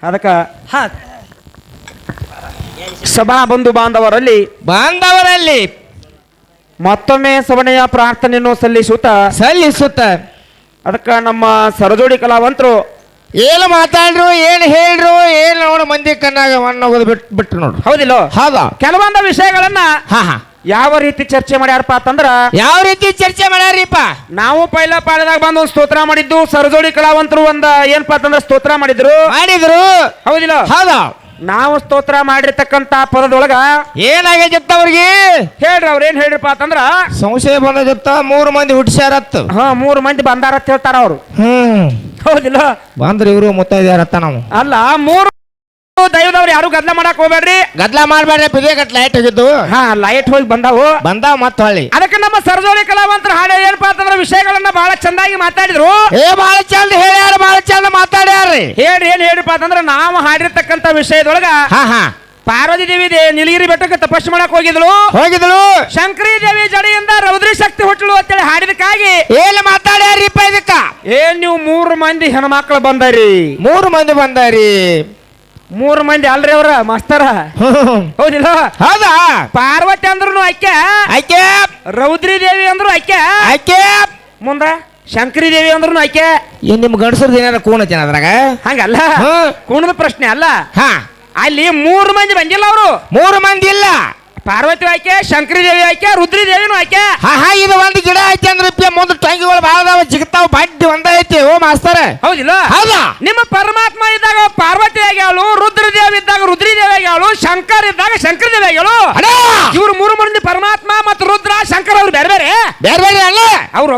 ಅದಕ್ಕ ಸಭಾ ಬಂಧು ಬಾಂಧವರಲ್ಲಿ ಮತ್ತೊಮ್ಮೆ ಸವಣೆಯ ಪ್ರಾರ್ಥನೆಯನ್ನು ಸಲ್ಲಿಸುತ್ತ ಅದಕ್ಕ ನಮ್ಮ ಸರಜೋಡಿ ಕಲಾವಂತರು ಏನು ಮಾತಾಡ್ರು ಏನು ಹೇಳ್ರು ಏನು ನೋಡು ಮಂದಿ ಕಣ್ಣಾಗ ಮಣ್ಣೋಗೋದು ಬಿಟ್ರು ನೋಡ್ರು. ಹೌದಿಲ್ಲ? ಹೌದಾ. ಕೆಲವೊಂದು ವಿಷಯಗಳನ್ನ ಹಾ ಹಾ ಯಾವ ರೀತಿ ಚರ್ಚೆ ಮಾಡ್ಯಾರಪ್ಪ ಅಂತಂದ್ರ ಯಾವ ರೀತಿ ಚರ್ಚೆ ಮಾಡ್ಯಾರಿಪ್ಪ? ನಾವು ಪೈಲ ಪಾಳದಾಗ ಬಂದು ಒಂದು ಸ್ತೋತ್ರ ಮಾಡಿದ್ದು. ಸರಜೋಡಿ ಕಲಾವಂತರು ಏನಪ್ಪಾ ಅಂತಂದ್ರ ಸ್ತೋತ್ರ ಮಾಡಿದ್ರು. ಹೌದಿಲ್ಲ? ಹೌದಾ. ನಾವು ಸ್ತೋತ್ರ ಮಾಡಿರ್ತಕ್ಕಂತ ಪದದೊಳಗ ಏನಾಗೈತಿತ್ತ ಅವ್ರಿಗೆ ಹೇಳ್ರಿ. ಅವ್ರ ಏನ್ ಹೇಳ್ರಿಪ್ಪ ಅಂತಂದ್ರ ಸಂಶಯ ಬಂದತ್ತ 3 ಮಂದಿ ಹುಟ್ಟಿಸ್ಯಾರತ್ತ. 3 ಮಂದಿ ಬಂದಾರತ್ ಹೇಳ್ತಾರ ಅವ್ರು. ಹೌದಿಲ್ಲ? ಬಂದ್ರ ಇವರು ಮುತ್ತೈದ್ಯಾರತ್ತ. ನಾವು ಅಲ್ಲ 3 ದೈವದವ್ರು ಯಾರು ಗದ್ಲ ಮಾಡಕ್ ಹೋಗ್ಬೇಡ್ರಿ. ಗದ್ಲ ಮಾಡ್ಬೇಡ್ರಿ. ಬಿದೇಗಟ್ ಲೈಟ್ ಹೋಗಿದ್ದು. ಲೈಟ್ ಹೋಗಿ ಬಂದಾವ ಮತ್ತ ಹೊಳ್ಳಿ. ಅದಕ್ಕೆ ನಮ್ಮ ಸರಜೋಳಿ ಕಲಾವಂತರ ಹಾಡ ಏನಪ್ಪಾ ಅಂತಂದ್ರ ವಿಷಯಗಳನ್ನ ಬಹಳ ಚಂದಾಗಿ ಮಾತಾಡಿದ್ರು. ಬಹಳ ಚಂದ ಹೇಳ್ಯಾರ, ಬಹಳ ಚಂದ ಮಾತಾಡ್ಯಾರ್ರಿ. ಏನ್ ಹೇಳಿಪ್ಪ ಅಂತಂದ್ರ ನಾವು ಹಾಡಿರ್ತಕ್ಕಂತ ವಿಷಯದೊಳಗ ಪಾರ್ವತಿ ದೇವಿ ನೀಲಗಿರಿ ಬೆಟ್ಟಕ್ಕೆ ತಪಸ್ಸು ಮಾಡಕ್ ಹೋಗಿದ್ಳು. ಶಂಕರಿ ದೇವಿ ಜಡಿಯಿಂದ ರೌದ್ರಿ ಶಕ್ತಿ ಹುಟ್ಟಳು ಅಂತೇಳಿ ಹಾಡಿದಕ್ಕಾಗಿ ಏನ್ ಮಾತಾಡ್ಯಾರಿಪ್ಪ ಇದಕ್ಕ? ನೀವು 3 ಮಂದಿ ಹೆಣ್ಮಕ್ಳು ಬಂದಾರಿ. 3 ಮಂದಿ ಬಂದಾರಿ. 3 ಮಂದಿ ಅಲ್ರಿ ಅವ್ರ ಮಾಸ್ತರ. ಹೌದಿಲ್ಲ? ಹೌದಾ. ಪಾರ್ವತಿ ಅಂದ್ರು ಆಕೆ, ರೌದ್ರಿ ದೇವಿ ಅಂದ್ರು ಆಕೆ, ಮುಂದ ಶಂಕರಿ ದೇವಿ ಅಂದ್ರು ಆಕೆ. ಏನ್ ನಿಮ್ ಗಂಡಸರ್ದು ಏನಾರ ಕೂಣತೇನ ಅದ್ರಾಗ? ಹಂಗಲ್ಲ, ಕೂಣದ ಪ್ರಶ್ನೆ ಅಲ್ಲ. ಅಲ್ಲಿ 3 ಮಂದಿ ಬಂದಿಲ್ಲ. ಅವರು 3 ಮಂದಿ ಇಲ್ಲ. ಪಾರ್ವತಿ ಆಕೆ, ಶಂಕರಿ ದೇವಿ ಆಕೆ, ರುದ್ರಿ ದೇವಿನೂ ಆಕೆ. ಇದು ಒಂದು ಗಿಡ ಐತಿ ಅಂದ್ರೆ ಮುಂದೆ ಟೊಂಗಿಗಳು ಬಾಳ ಜಿಗ್ತಾವ. ಬಡ್ಡಿ ಒಂದೈತಿ. ಓ ಮಾಸ್ತರ. ಹೌದಿಲ್ಲ? ಹೌದಾ. ನಿಮ್ಮ ಪರಮಾತ್ಮ ಇದ್ದಾಗ ಪಾರ್ವತಿ ಆಗ್ಯಾಳು, ರುದ್ರದೇವಿ ಇದ್ದಾಗ ರುದ್ರಿ ದೇವಿ ಆಗ್ಯಾಳು, ಶಂಕರ್ ಇದ್ದಾಗ ಶಂಕರ ದೇವಿ ಆಗ್ಯಾಳು. ಇವ್ರು 3 ಮಂದಿ ಪರಮಾತ್ಮ ಮತ್ತು ರುದ್ರ ಶಂಕರ್ ಅವ್ರು ಬೇರೆ ಬೇರೆ ಅಲ್ಲ. ಅವ್ರು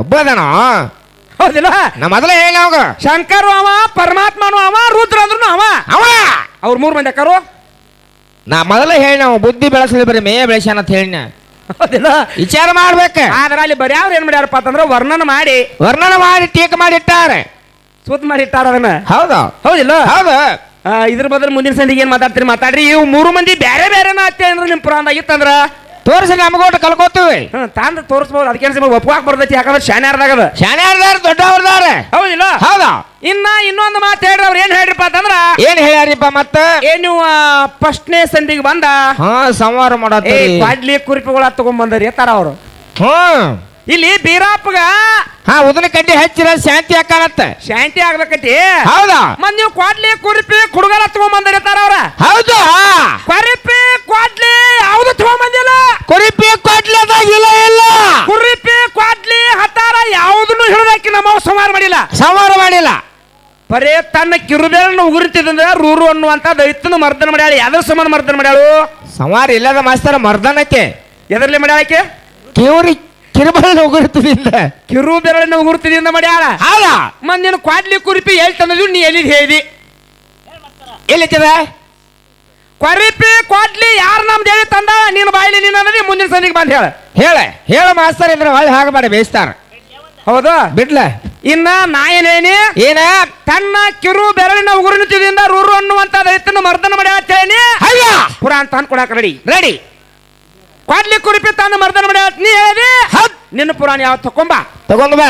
ಒಬ್ಬರದನ. ಹೌದಿಲ್ಲ? ನಾ ಮೊದಲೇ ಹೇಳ ಶಂಕರು ಅವ, ಪರಮಾತ್ಮನು ಅವ, ರುದ್ರ ಅಂದ್ರು ಅವ. ಅವ್ರು 3 ಮಂದಿ ಅಕ್ಕರು. ನಾ ಮೊದಲೇ ಹೇಳಿ ನಾವು ಬುದ್ಧಿ ಬೆಳೆಸಲಿ ಬರೀ ಮೇಯ ಬೆಳೆಸ್ಯಾನ ಅಂತ ಹೇಳಿ ವಿಚಾರ ಮಾಡ್ಬೇಕ. ಆದ್ರೆ ಅಲ್ಲಿ ಬರೀ ಅವ್ರು ಏನ್ ಮಾಡ್ಯಾರಪ್ಪ ಅಂತಂದ್ರೆ ವರ್ಣನ ಮಾಡಿ ಟೀಕ ಮಾಡಿಟ್ಟಾರೆ, ಸೂತ್ ಮಾಡಿಟ್ಟಾರ ಅದನ್ನ. ಹೌದಿಲ್ಲ? ಹೌದು. ಇದ್ರ ಬದಲು ಮುಂದಿನ ಸಂದಿಗೆ ಏನ್ ಮಾತಾಡ್ರಿ. ಇವ್ 3 ಮಂದಿ ಬೇರೆ ಬೇರೆನ ಅತ್ತೆ ಅಂದ್ರೆ ನಿಮ್ ಪುರಾಣದಾಗಿತ್ತಂದ್ರ ತೋರಿಸಿ ನಮಗೋಟ ಕಲ್ಕೋತೀವಿ. ತಾಂದ ತೋರಿಸಬಹುದು. ಅದಕ್ಕೆ ಒಪ್ಪಾಕ್ ಬರ್ತೈತಿ. ಯಾಕಂದ್ರೆ ಶಾನ್ಯಾರ್ದಾರ ದೊಡ್ಡವ್ರದಾರ. ಹೌದಿಲ್ಲ? ಹೌದಾ. ಇನ್ನೊಂದು ಮಾತು ಹೇಳ್ರಿ. ಅವ್ರು ಏನ್ ಹೇಳ್ರಿಪ್ಪ ಅಂತಂದ್ರ ಏನ್ ಹೇಳ್ಯಾರಿಪ್ಪ? ಮತ್ತ ನೀವು ಫಸ್ಟ್ನೇ ಸಂದಿಗೆ ಬಂದ ಸಂವಾರ ಮಾಡತ್ತಿ ಬಾಡ್ಲಿ ಕುರಿಪಿಗಳ ತಗೊಂಡ್ ಬಂದ್ರಿ ತರ ಅವ್ರು. ಇಲ್ಲಿ ಬೀರಾಪ್ಪಗ ಉದನ ಕಡ್ಡಿ ಹಚ್ಚಿರ ಶಾಂತಿ ಆಕಾನತ್ತ. ಶಾಂತಿ ಆಗ್ಬೇಕತಿ. ಹೌದಾ. ಮತ್ ನೀವು ಕ್ವಾಡ್ಲಿ ಕುರಿಪಿ ಕುಡುಗರ ತಗೊಂಡ್ ಬಂದಿರ್ತಾರ ಅವ್ರ. ಹೌದು. ಕುರಿಪಿ ಕ್ವಾಡ್ಲಿ ಯಾವ್ದು ತಗೊಂಡ್ ಬಂದಿಲ್ಲ. ಕುರಿಪಿ ಕ್ವಾಡ್ಲಿ ಇಲ್ಲ. ಕುರಿಪಿ ಕ್ವಾಡ್ಲಿ ಹತ್ತಾರ ಯಾವ್ದನ್ನು ಹಿಡಿದಾಕಿ ನಮ್ಮ ಸಂವಾರ ಮಾಡಿಲ್ಲ. ಬರೇ ತನ್ನ ಕಿರುಬೇಳನ್ನು ಉಗುರುತ್ತಿದ್ದಂದ್ರೆ ರೂರು ಅನ್ನುವಂತ ದೈತ್ಯನ ಮರ್ದನ ಮಾಡ್ಯಾಳ. ಯಾವ್ದ್ರ ಸಮಾನ ಮರ್ದನ ಮಾಡ್ಯಾಳು? ಸಂವಾರ ಇಲ್ಲದ ಮಾಸ್ತರ ಮರ್ದನಕ್ಕೆ. ಎದರ್ಲಿ ಮಾಡ್ಯಾಳಕ್ಕೆ? ಕಿರುಬೆರಳಿನ ಉಗುರುತ್ತಿದಿಂದ. ಕಿರುಬೆರಳಿನ ಉಗುರುತ್ತಿದಿಂದ ಮಾಡ್ಯಾಳ. ಮಂದಿನ ಕ್ವಾಡ್ಲಿ ಕುರಿಪಿ ಎಲ್ಲಿ ತಂದದು ನೀ ಎಲ್ಲಿದ್ ಹೇಳಿದಿ? ಎಲ್ಲಿತ್ತದ ಕೊರಿಪಿ ಕ್ವಾಡ್ಲಿ ಯಾರು ನಮ್ ದೇವಿ ತಂದ? ನೀನು ಬಾಯಿಲಿ ನೀನು ಅನ್ನೋದಿ ಮುಂದಿನ ಸಂದಿಗೆ ಬಂದ್ ಹೇಳ ಮಾಸ್ತರ್ ಇದ್ರೆ ಒಳ್ಳೆ ಹಾಗಬೇಡ ಬೇಯಿಸ್ತಾರ. ಹೌದಾ? ಬಿಡ್ಲ. ಇನ್ನ ನಾ ಏನ ತನ್ನ ಕಿರು ಬೆರಳಿನ ಉಗುರುತಿದಿಂದ ರೂರು ಅನ್ನುವಂತ ದೈತ್ಯನ ಮರ್ದನ ಮಾಡ್ಯಾಳೇನಿ. ಪುರಾಣ ತಂದ್ ಕೊಡಾಕ ರೆಡಿ. ಕ್ವಾಡ್ಲಿ ಕುರಿಪಿ ತನ್ನ ಮರ್ದನ ಮಾಡ್ಯಾಳ ನೀ ಹೇಳಿದಿ. ನಿನ್ನ ಪುರಾಣ ಯಾವ ತಗೊಂಡ್ ಬಾ.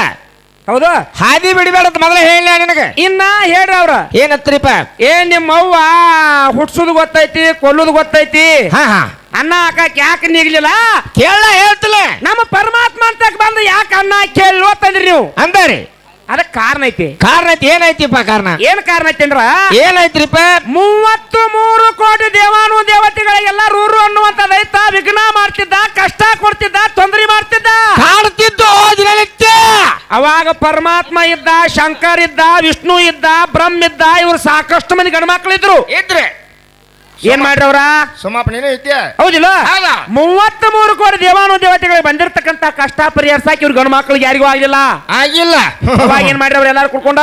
ಹೌದು. ಹಾದಿ ಬಿಡಬೇಡ ಮೊದಲೇ ಹೇಳ ನಿನಗೆ. ಇನ್ನ ಹೇಳ್ರಿ ಅವ್ರ ಏನತ್ರಿಪ್ಪ? ನಿಮ್ಮ ಅವ್ವ ಹುಡ್ಸುದು ಗೊತ್ತೈತಿ, ಕೊಲ್ಲುದು ಗೊತ್ತೈತಿ. ಅನ್ನ ಹಾಕಕ್ ಯಾಕೆ ನೀಗ್ಲಿಲ್ಲ ಕೇಳ ಹೇಳ್ತಿಲ್ಲ. ನಮ್ಮ ಪರಮಾತ್ಮ ಅಂತ ಬಂದು ಯಾಕೆ ಅನ್ನ ಕೇಳಿ ಓದ್ತಂದ್ರಿ ನೀವು ಅಂದಾರಿ. ಅದಕ್ಕೆ ಕಾರಣ ಐತಿ. ಏನೈತಿಪ್ಪ ಕಾರಣ? ಏನ್ ಕಾರಣ ಐತಿ ಅಂದ್ರ ಏನೈತ್ರಿಪ್ಪ? 33 ಕೋಟಿ ದೇವಾನು ದೇವತೆಗಳಿಗೆಲ್ಲ ರೂರು ಅನ್ನುವಂತ ದೈತ ವಿಘ್ನ ಮಾಡ್ತಿದ್ದ, ಕಷ್ಟ ಕೊಡ್ತಿದ್ದ, ತೊಂದರೆ ಮಾಡ್ತಿದ್ದ, ಕಾಡ್ತಿದ್ದು. ಅವಾಗ ಪರಮಾತ್ಮ ಇದ್ದ, ಶಂಕರ್ ಇದ್ದ, ವಿಷ್ಣು ಇದ್ದ, ಬ್ರಹ್ಮ ಇದ್ದ. ಇವ್ರು ಸಾಕಷ್ಟು ಮಂದಿ ಗಂಡ್ಮಕ್ಳು ಇದ್ರು. ಏನ್ ಮಾಡ್ರಿ ಅವ್ರ ಸಮಾಪನೆ ಹೌದಿಲ್ಲ? 33 ಕೋಟಿ ದೇವಾನು ದೇವತೆಗಳಿಗೆ ಬಂದಿರತಕ್ಕಂತ ಕಷ್ಟ ಪರಿಹರಿಸಾಕಿ ಇವ್ರು ಗಂಡು ಮಕ್ಳಿಗೆ ಯಾರಿಗೂ ಆಗಿಲ್ಲ. ಅವಾಗ ಏನ್ ಮಾಡ್ರಿ ಅವ್ರು ಎಲ್ಲಾರು ಕುಡ್ಕೊಂಡ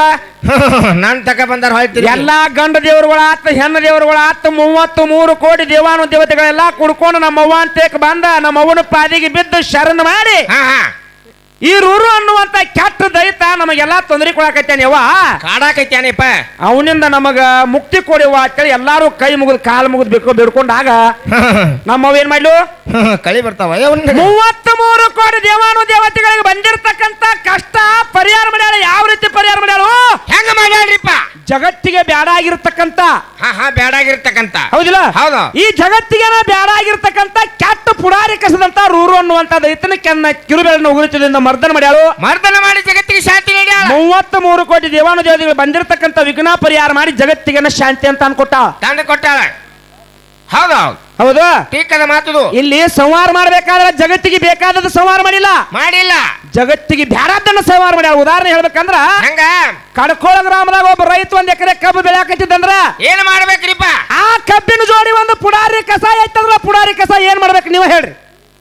ನಾನ್ ತಕ ಬಂದಾರ ಹೇಳ್ತೀರಿ. ಎಲ್ಲಾ ಗಂಡ ದೇವರುಗಳಾತ, ಹೆಣ್ಣು ದೇವರುಗಳಾತ, 33 ಕೋಟಿ ದೇವಾನು ದೇವತೆಗಳೆಲ್ಲ ಕುಡ್ಕೊಂಡು ನಮ್ಮ ಅವ್ವ ಅಂತೇಕ್ ಬಂದ ನಮ್ಮ ಅವ್ವನ ಪಾದಿಗೆ ಬಿದ್ದು ಶರಣ ಮಾಡಿ ಈ ರೂರು ಅನ್ನುವಂತ ಕೆಟ್ಟ ದೈತ ನಮಗೆಲ್ಲಾ ತೊಂದರೆ ಕೊಡಾಕತ್ತೇನೆ ಯವ್ವ ಕಾಡಾಕೈತ್ಯಾನಿಪ್ಪ ಅವನಿಂದ ನಮಗ ಮುಕ್ತಿ ಕೊಡಿವ ಅಂತೇಳಿ ಎಲ್ಲಾರು ಕೈ ಮುಗಿದು ಕಾಲು ಮುಗಿದು ಬೇಡ್ಕೊಂಡಾಗ ನಮ್ಮವ್ ಏನ್ ಮಾಡ್ಲು ಕಳಿ ಬರ್ತಾವ 33 ಕೋಟಿ ದೇವಾನು ದೇವತೆಗಳಿಗೆ ಬಂದಿರತಕ್ಕಂತ ಕಷ್ಟ ಪರಿಹಾರ ಮಾಡ್ಯಾಳ. ಯಾವ ರೀತಿ ಪರಿಹಾರ ಮಾಡ್ಯಾಳು? ಹೆಂಗ ಮಾಡ್ಯಾಳ್ರಿಪ್ಪ? ಜಗತ್ತಿಗೆ ಬ್ಯಾಡಾಗಿರ್ತಕ್ಕಂತ ಬ್ಯಾಡಾಗಿರ್ತಕ್ಕಂತ ಹೌದಿಲ್ಲ ಹೌದು ಈ ಜಗತ್ತಿಗೆ ಬ್ಯಾಡಾಗಿರ್ತಕ್ಕಂತ ಕೆಟ್ಟ ಪುಡಾರಿ ಕಸದಂತ ರೂರು ಅನ್ನುವಂತ ದೈತನ ಕಿರುಬೆರಳಿನ ಉಗುರುಚದಿಂದ ಮರ್ದನ ಮಾಡ್ಯಾಳು. ಮರ್ದನ ಮಾಡಿ ಜಗತ್ತಿಗೆ ಶಾಂತಿ ನೀಡ್ಯಾಳ. 33 ಕೋಟಿ ದೇವಾನು ದೇವತೆಗಳು ಬಂದಿರತಕ್ಕಂತ ವಿಘ್ನ ಪರಿಹಾರ ಮಾಡಿ ಜಗತ್ತಿಗೆ ಶಾಂತಿ ಅಂತ ಅನ್ಕೊಟ್ಟಾಳ, ತಂದು ಕೊಟ್ಟಾಳ. ಹೌದು ಹೌದು ಟೀಕದ ಮಾತು. ಇಲ್ಲಿ ಸಂಹಾರ ಮಾಡ್ಬೇಕಾದ್ರೆ ಜಗತ್ತಿಗೆ ಬೇಕಾದದ್ದು ಸಂಹಾರ ಮಾಡಿಲ್ಲ, ಜಗತ್ತಿಗೆ ಬ್ಯಾಡದನ್ನ ಸಂಹಾರ ಮಾಡ್ಯಾಳ. ಉದಾಹರಣೆ ಹೇಳ್ಬೇಕಂದ್ರ ಹಂಗ ಕಡ್ಕೋಳ ಗ್ರಾಮದಾಗ ಒಬ್ಬ ರೈತ 1 ಎಕರೆ ಕಬ್ಬು ಬೆಳೆಯಾಕತ್ತಿದ್ದಂದ್ರ ಏನ್ ಮಾಡ್ಬೇಕ್ರಿಪ್ಪ? ಆ ಕಬ್ಬಿನ ಜೋಡಿ ಒಂದು ಪುಡಾರಿ ಕಸ ಐತಂದ್ರ ಪುಡಾರಿ ಕಸ ಏನ್ ಮಾಡ್ಬೇಕು ನೀವು ಹೇಳ್ರಿ?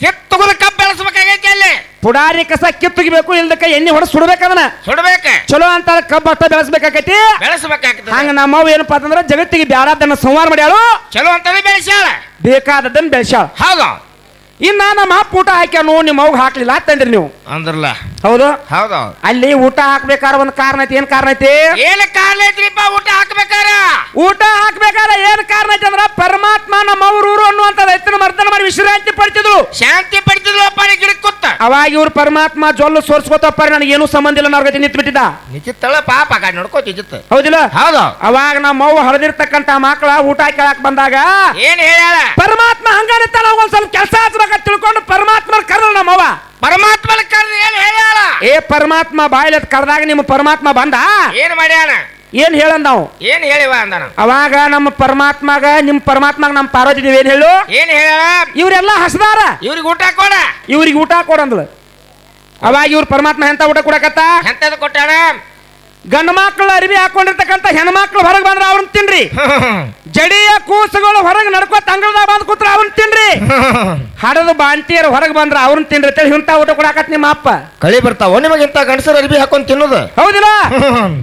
ಕಿತ್ತುಗುದ ಕಬ್ಬು ಬೆಳೆಸಬೇಕಾಗೈತಿ. ಅಲ್ಲಿ ಪುಡಾರಿ ಕಸ ಕಿತ್ತುಗಿಬೇಕು, ಇಲ್ದಕ್ಕ ಎಣ್ಣೆ ಹೊಡೆದು ಸುಡಬೇಕದನ್ನ ಸುಡಬೇಕ. ಚಲೋ ಅಂತ ಕಬ್ಬು ಅಷ್ಟ ಬೆಳೆಸಬೇಕಾಗೈತಿ. ಬೆಳೆಸಬೇಕಾಗ್ತದೆ. ಹಂಗ ನಮ್ಮವ್ ಏನಪ್ಪಾ ಅಂತಂದ್ರ ಜಗತ್ತಿಗೆ ಬ್ಯಾಡದನ್ನ ಸಂಹಾರ ಮಾಡ್ಯಾಳು, ಚಲೋ ಅಂತದೇ ಬೆಳೆಸ್ಯಾಳ, ಬೇಕಾದದನ್ನ ಬೆಳೆಸ್ಯಾಳ. ಹೌದು ಇನ್ನ ನಮ್ಮ ಅಪ್ಪ ಊಟ ಹಾಕ್ಯಾನು, ನಿಮ್ಮ ಅವ್ಗ ಹಾಕ್ಲಿಲ್ಲ ಅಂತಂದ್ರಿ ನೀವು. ಅಂದ್ರಲ್ಲ ಹೌದು ಹೌದು. ಅಲ್ಲಿ ಊಟ ಹಾಕ್ಬೇಕಾರ ಒಂದ್ ಕಾರಣ ಐತಿ. ಏನ್ ಕಾರಣ ಐತಿ? ಏನ್ ಕಾರಣ ಐತ್ರಿಪ್ಪ? ಊಟ ಹಾಕ್ಬೇಕಾರ ಊಟ ಹಾಕ್ಬೇಕಾರ ಏನ್ ಕಾರಣ ಐತಿ ಅಂದ್ರ ಪರಮಾತ್ಮ ನಮ್ಮ ಊರು ಅನ್ನುವಂತ ರೈತನ ಮರ್ದನ ಮಾಡಿ ವಿಶ್ರಾಂತಿ ಪಡ್ತಿದ್ರು, ಶಾಂತಿ ಪಡ್ತಿದ್ರು. ಅಪ್ಪ ಗಿಡಕ್ಕೆ ಕೂತ ಅವಾಗ ಇವ್ರು ಪರಮಾತ್ಮ ಜೊಲ್ಲು ಸೋರ್ಸ್ಕೋತಪ್ಪ ನನಗೇನು ಸಂಬಂಧ ಇಲ್ಲ ಅನ್ನೋ ನಿಂತು ಬಿಟ್ಟಿದ್ದ. ನಿಚಿತ್ತಳ ಪಾಪ ಗಾಡಿ ನೋಡ್ಕೋತಿತ್ತು. ಹೌದಿಲ್ಲ? ಹೌದು. ಅವಾಗ ನಮ್ಮ ಅವ್ವ ಹಳದಿರ್ತಕ್ಕಂತ ಮಕ್ಕಳ ಊಟ ಕೇಳಕ್ ಬಂದಾಗ ಏನ್ ಹೇಳ್ಯಾಳ? ಪರಮಾತ್ಮ ಹಂಗಾನಿರ್ತಾನ, ಒಂದ್ ಸ್ವಲ್ಪ ಕೆಲಸ ಹಚ್ಬೇಕ ತಿಳ್ಕೊಂಡು ಪರಮಾತ್ಮ ಕರ್ದ ನಮ್ಮವ್ವ. ಪರಮಾತ್ಮನ ಕರ್ದು ಏನ್ ಹೇಳ್ಯಾಳ? ಏ ಪರಮಾತ್ಮ ಬಾಯಿಲೆ ಕರೆದಾಗ ನಿಮ್ಮ ಪರಮಾತ್ಮ ಬಂದ ಏನ್ ಮಾಡ್ಯಾನ? ಏನ್ ಹೇಳಂದ ನಾವು? ಏನ್ ಹೇಳಿವ ಅಂದನ. ಅವಾಗ ನಮ್ಮ ಪರಮಾತ್ಮಗ ನಿಮ್ ಪರಮಾತ್ಮಗ ನಮ್ಮ ಪಾರ್ವತಿ ದೇವಿ ಏನ್ ಹೇಳು? ಏನ್ ಹೇಳ? ಇವ್ರೆಲ್ಲ ಹಸದಾರ, ಇವ್ರಿಗೆ ಊಟ ಕೊಡ, ಇವ್ರಿಗೆ ಊಟ ಕೊಡಂದ್ಲು. ಅವಾಗ ಇವ್ರ ಪರಮಾತ್ಮ ಎಂತ ಊಟ ಕೊಡಕತ್ತ? ಎಂತದ ಕೊಟ್ಟಾನ? ಗಂಡ ಮಕ್ಕಳು ಅರಿವಿ ಹಾಕೊಂಡಿರ್ತಕ್ಕಂಥ ಹೆಣ್ಮಕ್ಳು ಹೊರಗೆ ಬಂದ್ರ ಅವ್ರನ್ನ ತಿನ್ರಿ, ಜಡಿಯ ಕೂಸುಗಳು ಹೊರಗೆ ನಡ್ಕೋತ ಅಂಗಳದಾಗ ಬಂದ್ ಕೂತ್ರ ಅವ್ರನ್ನ ತಿನ್ರಿ, ಹಡದು ಬಾಂತಿಯರು ಹೊರಗೆ ಬಂದ್ರ ಅವ್ರನ್ನ ತಿನ್ರಿ ಅಂತೇಳಿ ಇಂಥ ಊಟ ಕೊಡಾಕತ್ ನಿಮ್ಮ ಅಪ್ಪ. ಕಳಿ ಬರ್ತಾವ ನಿಮಗೆ ಇಂಥ ಗಂಡಸರು ಅರಿವಿ ಹಾಕೊಂಡ್ ತಿನ್ನೋದು? ಹೌದಿಲ್ಲ?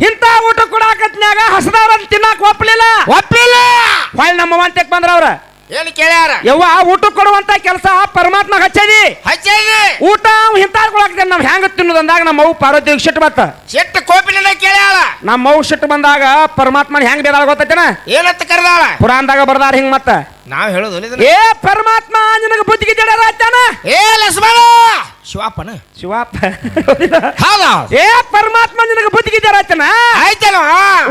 ಇಂಥ ಊಟ ಕೊಡಾಕತ್ನ್ಯಾಗ ಹಸದವ್ರನ್ನ ತಿನ್ನಾಕ ಒಪ್ಪಲಿಲ್ಲ. ಹೊಳ್ ನಮ್ಮ ವಂತಕ್ ಬಂದ್ರ ಅವ್ರ ಏನ್ ಕೇಳ್ಯಾರ? ಯವ್ವ ಊಟ ಕೊಡುವಂತ ಕೆಲಸ ಪರಮಾತ್ಮ ಹಚ್ಚದಿ, ಊಟ ಇಂಥ ಕೊಡಾಕತ್ತೇನೆ ನಾವ್ ಹೆಂಗ ತಿನ್ನೋದು ಅಂದಾಗ ನಮ್ಮ ಅವು ಪಾರ್ವತಿ ಸಿಟ್ಟು ಬತ್ತ. ಸಿಟ್ಟು ಕೋಪಿನಿಂದ ಕೇಳ್ಯಾಳ. ನಮ್ಮ ಅವು ಸಿಟ್ಟು ಬಂದಾಗ ಪರಮಾತ್ಮನ ಹೆಂಗ್ ಬೇದಾಳ ಗೊತ್ತೇನ? ಏನಂತ ಕರೆದಾಳ? ಪುರಾಣದಾಗ ಬರ್ದಾರ ಹಿಂಗ್ ಮತ್ತ ನಾವ್ ಹೇಳುದು ಏ ಪರಮಾತ್ಮ ನಿನಗ ಬುದ್ಧಿಗೆ ಜಡ ರಾಜ್ಯಾನ. ಏ ಲಕ್ಷ್ಮಣ ಶಿವಪ್ಪನ ಶಿವಪ್ಪ ಹೌದ? ಏ ಪರಮಾತ್ಮ ನಿನಗ ಬುದ್ಧಿಗೆ ಜಡ ರಾಜ್ಯಾನ ಆಯ್ತಲ್ಲ.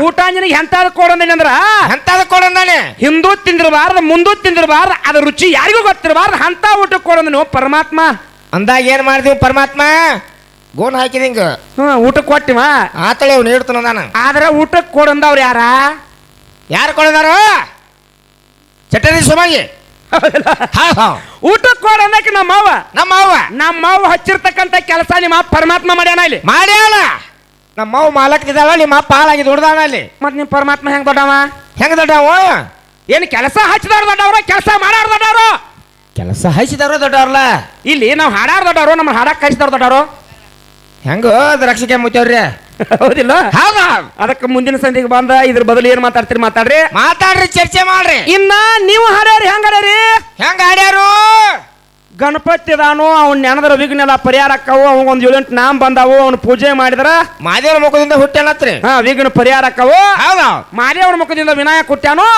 ಊಟ ನಿನಗೆ ಎಂತಾದ ಕೊಡಂದೇನೆ ಅಂದ್ರ ಎಂತಾದ ಕೊಡಂದಾನೆ? ಹಿಂದೂ ತಿಂದಿರಬಾರ್ದು, ಮುಂದೂ ತಿಂದಿರಬಾರ್ದು, ಅದ್ರ ರುಚಿ ಯಾರಿಗೂ ಗೊತ್ತಿರಬಾರ್ದು ಅಂತ ಊಟ ಕೊಡಂದ ನೀವು ಪರಮಾತ್ಮ ಅಂದಾಗ ಏನ್ ಮಾಡಿದೀವಿ? ಪರಮಾತ್ಮ ಗೋನ್ ಹಾಕಿದಿಂಗ ಊಟಕ್ಕೆ ಕೊಟ್ಟಿವ ಆತಳೆ ಅವ್ನು ಹೇಳ್ತಾನ ನಾನು. ಆದ್ರ ಊಟಕ್ಕೆ ಕೊಡಂದವ್ರು ಯಾರು ಕೊಡದಾರ? ಚಟರಿ ಸುಮಾಗಿ ಊಟಕ್ಕೆ ಕೊಡಂದಕ್ಕೆ ನಮ್ಮವ್ವ ಹಚ್ಚಿರ್ತಕ್ಕಂಥ ಕೆಲಸ ನಿಮ್ಮ ಪರಮಾತ್ಮ ಮಾಡ್ಯಾನ ಇಲ್ಲಿ. ಮಾಡ್ಯಾಳ. ನಮ್ಮವ್ವ ಮಾಲಕ್ತಿದ್ದಾಳ, ನಿಮ್ಮ ಅಪ್ಪ ಹಾಳಾಗಿ ದೊಡ್ಡದಾನ ಅಲ್ಲಿ. ಮತ್ ನಿಮ್ ಪರಮಾತ್ಮ ಹೆಂಗ್ ದೊಡ್ಡವ? ಹೆಂಗ ದೊಡ್ಡವ? ಏನ್ ಕೆಲಸ ಹಚ್ಚಿದವ್ರು ದೊಡ್ಡವ್ರು, ಕೆಲಸ ಮಾಡಾರ ದೊಡ್ಡವ್ರು? ಕೆಲಸ ಹಚ್ಚಿದವ್ರು ದೊಡ್ಡವ್ರಲ್ಲ. ಇಲ್ಲಿ ನಾವು ಹಾಡಾರ ದೊಡ್ಡವ್ರು, ನಮ್ಮ ಹಾಡಕ್ ಕಳಿಸಿದವ್ರು ದೊಡ್ಡವ್ರು. ಹೆಂಗ ಅದ್ ರಕ್ಷಕ್ಕೆ ಮುಚ್ಚವ್ರಿ? ಹೌದಿಲ್ಲ? ಅದಕ್ಕೆ ಮುಂದಿನ ಸಂಧಿಗೆ ಬಂದ ಇದ್ರ ಬದಲು ಏನ್ ಮಾತಾಡ್ತೀರಿ ಮಾತಾಡ್ರಿ, ಚರ್ಚೆ ಮಾಡ್ರಿ. ಇನ್ನ ನೀವು ಹಾಡ್ಯಾರಿ ಹೆಂಗ ಹಾಡ್ಯಾರಿ? ಹೆಂಗ ಹಾಡ್ಯಾರು? ಗಣಪತಿ ಅದಾನು, ಅವ್ನ ನೆನದ್ರ ವಿಘ್ನೆಲ್ಲ ಪರಿಹಾರ ಆಕ್ಕವು, ಅವಂಗೊಂದು 7-8 ನಾಮ ಬಂದಾವು, ಅವ್ನ ಪೂಜೆ ಮಾಡಿದ್ರ ಮಾದೇವ್ರ ಮುಖದಿಂದ ಹುಟ್ಟನತ್ರಿ ವಿಘ್ನ ಪರಿಹಾರ ಆಕ್ಕವು. ಮಾದೇವ್ರ ಮುಖದಿಂದ ವಿನಾಯಕ ಹುಟ್ಟ್ಯಾನು,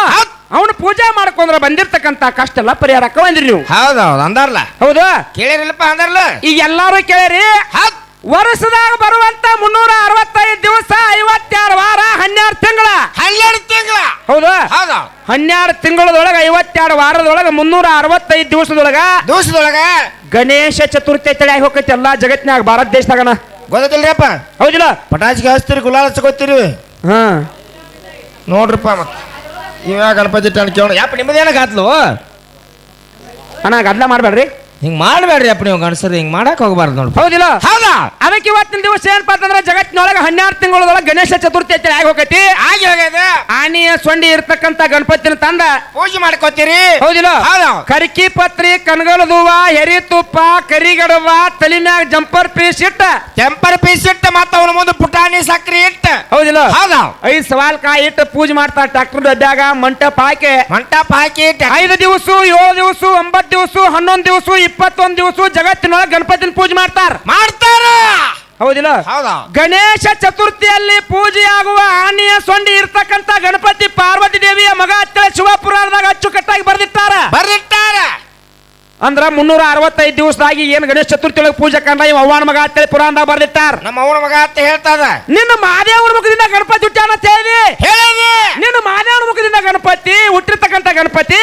ಅವನು ಪೂಜೆ ಮಾಡ್ಕೊಂಡ್ರ ಬಂದಿರ್ತಕ್ಕಂತ ಕಷ್ಟ ಎಲ್ಲ ಪರಿಹಾರ ಆಕ್ಕವ ಅಂದ್ರಿ ನೀವು. ಹೌದೌದು ಅಂದಾರ್ಲ. ಹೌದಾ? ಕೇಳಿರಲಿಪ್ಪ ಅಂದಾರ್ಲ. ಈಗ ಎಲ್ಲಾರು ಕೇಳಿರಿ. ವರ್ಷದಾಗ ಬರುವಂತ 365 ದಿವಸ 52 ವಾರ 12 ತಿಂಗಳ. 12 ತಿಂಗಳ ಹೌದಾ? 12 ತಿಂಗಳದೊಳಗ 52 ವಾರದೊಳಗ 365 ದಿವಸದೊಳಗ ಗಣೇಶ ಚತುರ್ಥಿ ತಳಿ ಹೋಗೈತಿ ಎಲ್ಲಾ ಜಗತ್ತಿನಾಗ, ಭಾರತ ದೇಶದಾಗನ. ಗೊತ್ತಿಲ್ರಿಪ್ಪ? ಹೌದಿಲ್ಲ? ಪಟಾಚಿಗೆ ಹಚ್ತೀರಿ, ಗುಲಾಲ್ ಹಚ್ಕೋತೀರಿ. ನೋಡ್ರಿಪ್ಪ ಮತ್ತ ಇವ ಗಣಪತಿ ಕೇಳ ಯಪ್ಪ ನಿಮ್ಮದೇನ ಗಾತ್ಲು ಅಣ್ಣ ಗದ್ಲ ಮಾಡ್ಬೇಡ್ರಿ, ಹಿಂಗ್ ಮಾಡ್ಬೇಡ್ರಿ ಅಪ್ಪ ನೀವು ಗಣಸರು, ಹಿಂಗ್ ಮಾಡಕ್ ಹೋಗ್ಬಾರ್ದು ನೋಡಿ. ಹೌದಿಲ್ಲ? ಹೌದಾ? ಅದಕ್ಕೆ ಇವತ್ತಿನ ದಿವಸ ಏನಪ್ಪಾ ಅಂತಂದ್ರೆ ಜಗತ್ತಿನೊಳಗ 12 ತಿಂಗಳೊಳಗೆ ಗಣೇಶ ಚತುರ್ಥಿ ಆಗಿ ಹೋಗೈತಿ. ಆಗಿ ಹೋಗ್ಯದ. ಆನೆಯ ಸೊಂಡಿ ಇರ್ತಕ್ಕಂತ ಗಣಪತಿನ ತಂದ ಪೂಜೆ ಮಾಡ್ಕೋತೀರಿ. ಹೌದಿಲ್ಲ? ಕರಿಕಿ ಪತ್ರಿ, ಕನಗಲ ಹೂವ, ಎರಿ ತುಪ್ಪ, ಕರಿಗಡವ, ತಲಿಮ್ಯಾಗ ಜಂಪರ್ ಪೀಸ್ ಇಟ್ಟ ಮತ್ತ ಅವನ ಮುಂದೆ ಪುಟಾಣಿ ಸಕ್ರಿ ಇಟ್ಟ. ಹೌದಿಲ್ಲ? 5 ಸವಾಲ್ ಕಾಯಿ ಇಟ್ಟು ಪೂಜೆ ಮಾಡ್ತಾರ. ಟ್ರಾಕ್ಟರ್ ಡಬ್ಬ್ಯಾಗ ಮಂಟಪ ಹಾಕಿ 5 ದಿವಸ, 7 ದಿವಸ, 7 ದಿವಸ, 9 ದಿವಸ, 11 ದಿವಸ, 21 ದಿವಸ ಜಗತ್ತಿನೊಳಗೆ ಗಣಪತಿನ ಪೂಜೆ ಮಾಡ್ತಾರ ಹೌದಿಲ್ಲ. ಹೌದಾ. ಗಣೇಶ ಚತುರ್ಥಿಯಲ್ಲಿ ಪೂಜೆಯಾಗುವ ಆನೆಯ ಸೊಂಡಿ ಇರ್ತಕ್ಕಂತ ಗಣಪತಿ ಪಾರ್ವತಿ ದೇವಿಯ ಮಗ ಅಂತೇಳಿ ಶಿವಪುರಾಣದಾಗ ಅಚ್ಚುಕಟ್ಟಾಗಿ ಬರ್ದಿಟ್ಟಾರ. ಅಂದ್ರ 365 ದಿವಸದಾಗಿ ಏನ್ ಗಣೇಶ ಚತುರ್ಥಿ ಒಳಗೆ ಪೂಜೆ ಕಂಡ ಇವ್ ಅವ್ವನ ಮಗ ಅಂತೇಳಿ ಪುರಾಣದಾಗ ಬರ್ದಿಟ್ಟಾರ. ನಮ್ಮ ಅವನ ಮಗ ಅಂತ ಹೇಳ್ತಾರ. ನಿನ್ನ ಮಾದೇವನ ಮುಖದಿಂದ ಗಣಪತಿ ಹುಟ್ಟಾನ ಅಂತ ಹೇಳಿ ನಿನ್ನ ಮಾದೇವನ ಮುಖದಿಂದ ಗಣಪತಿ ಹುಟ್ಟಿರ್ತಕ್ಕಂಥ ಗಣಪತಿ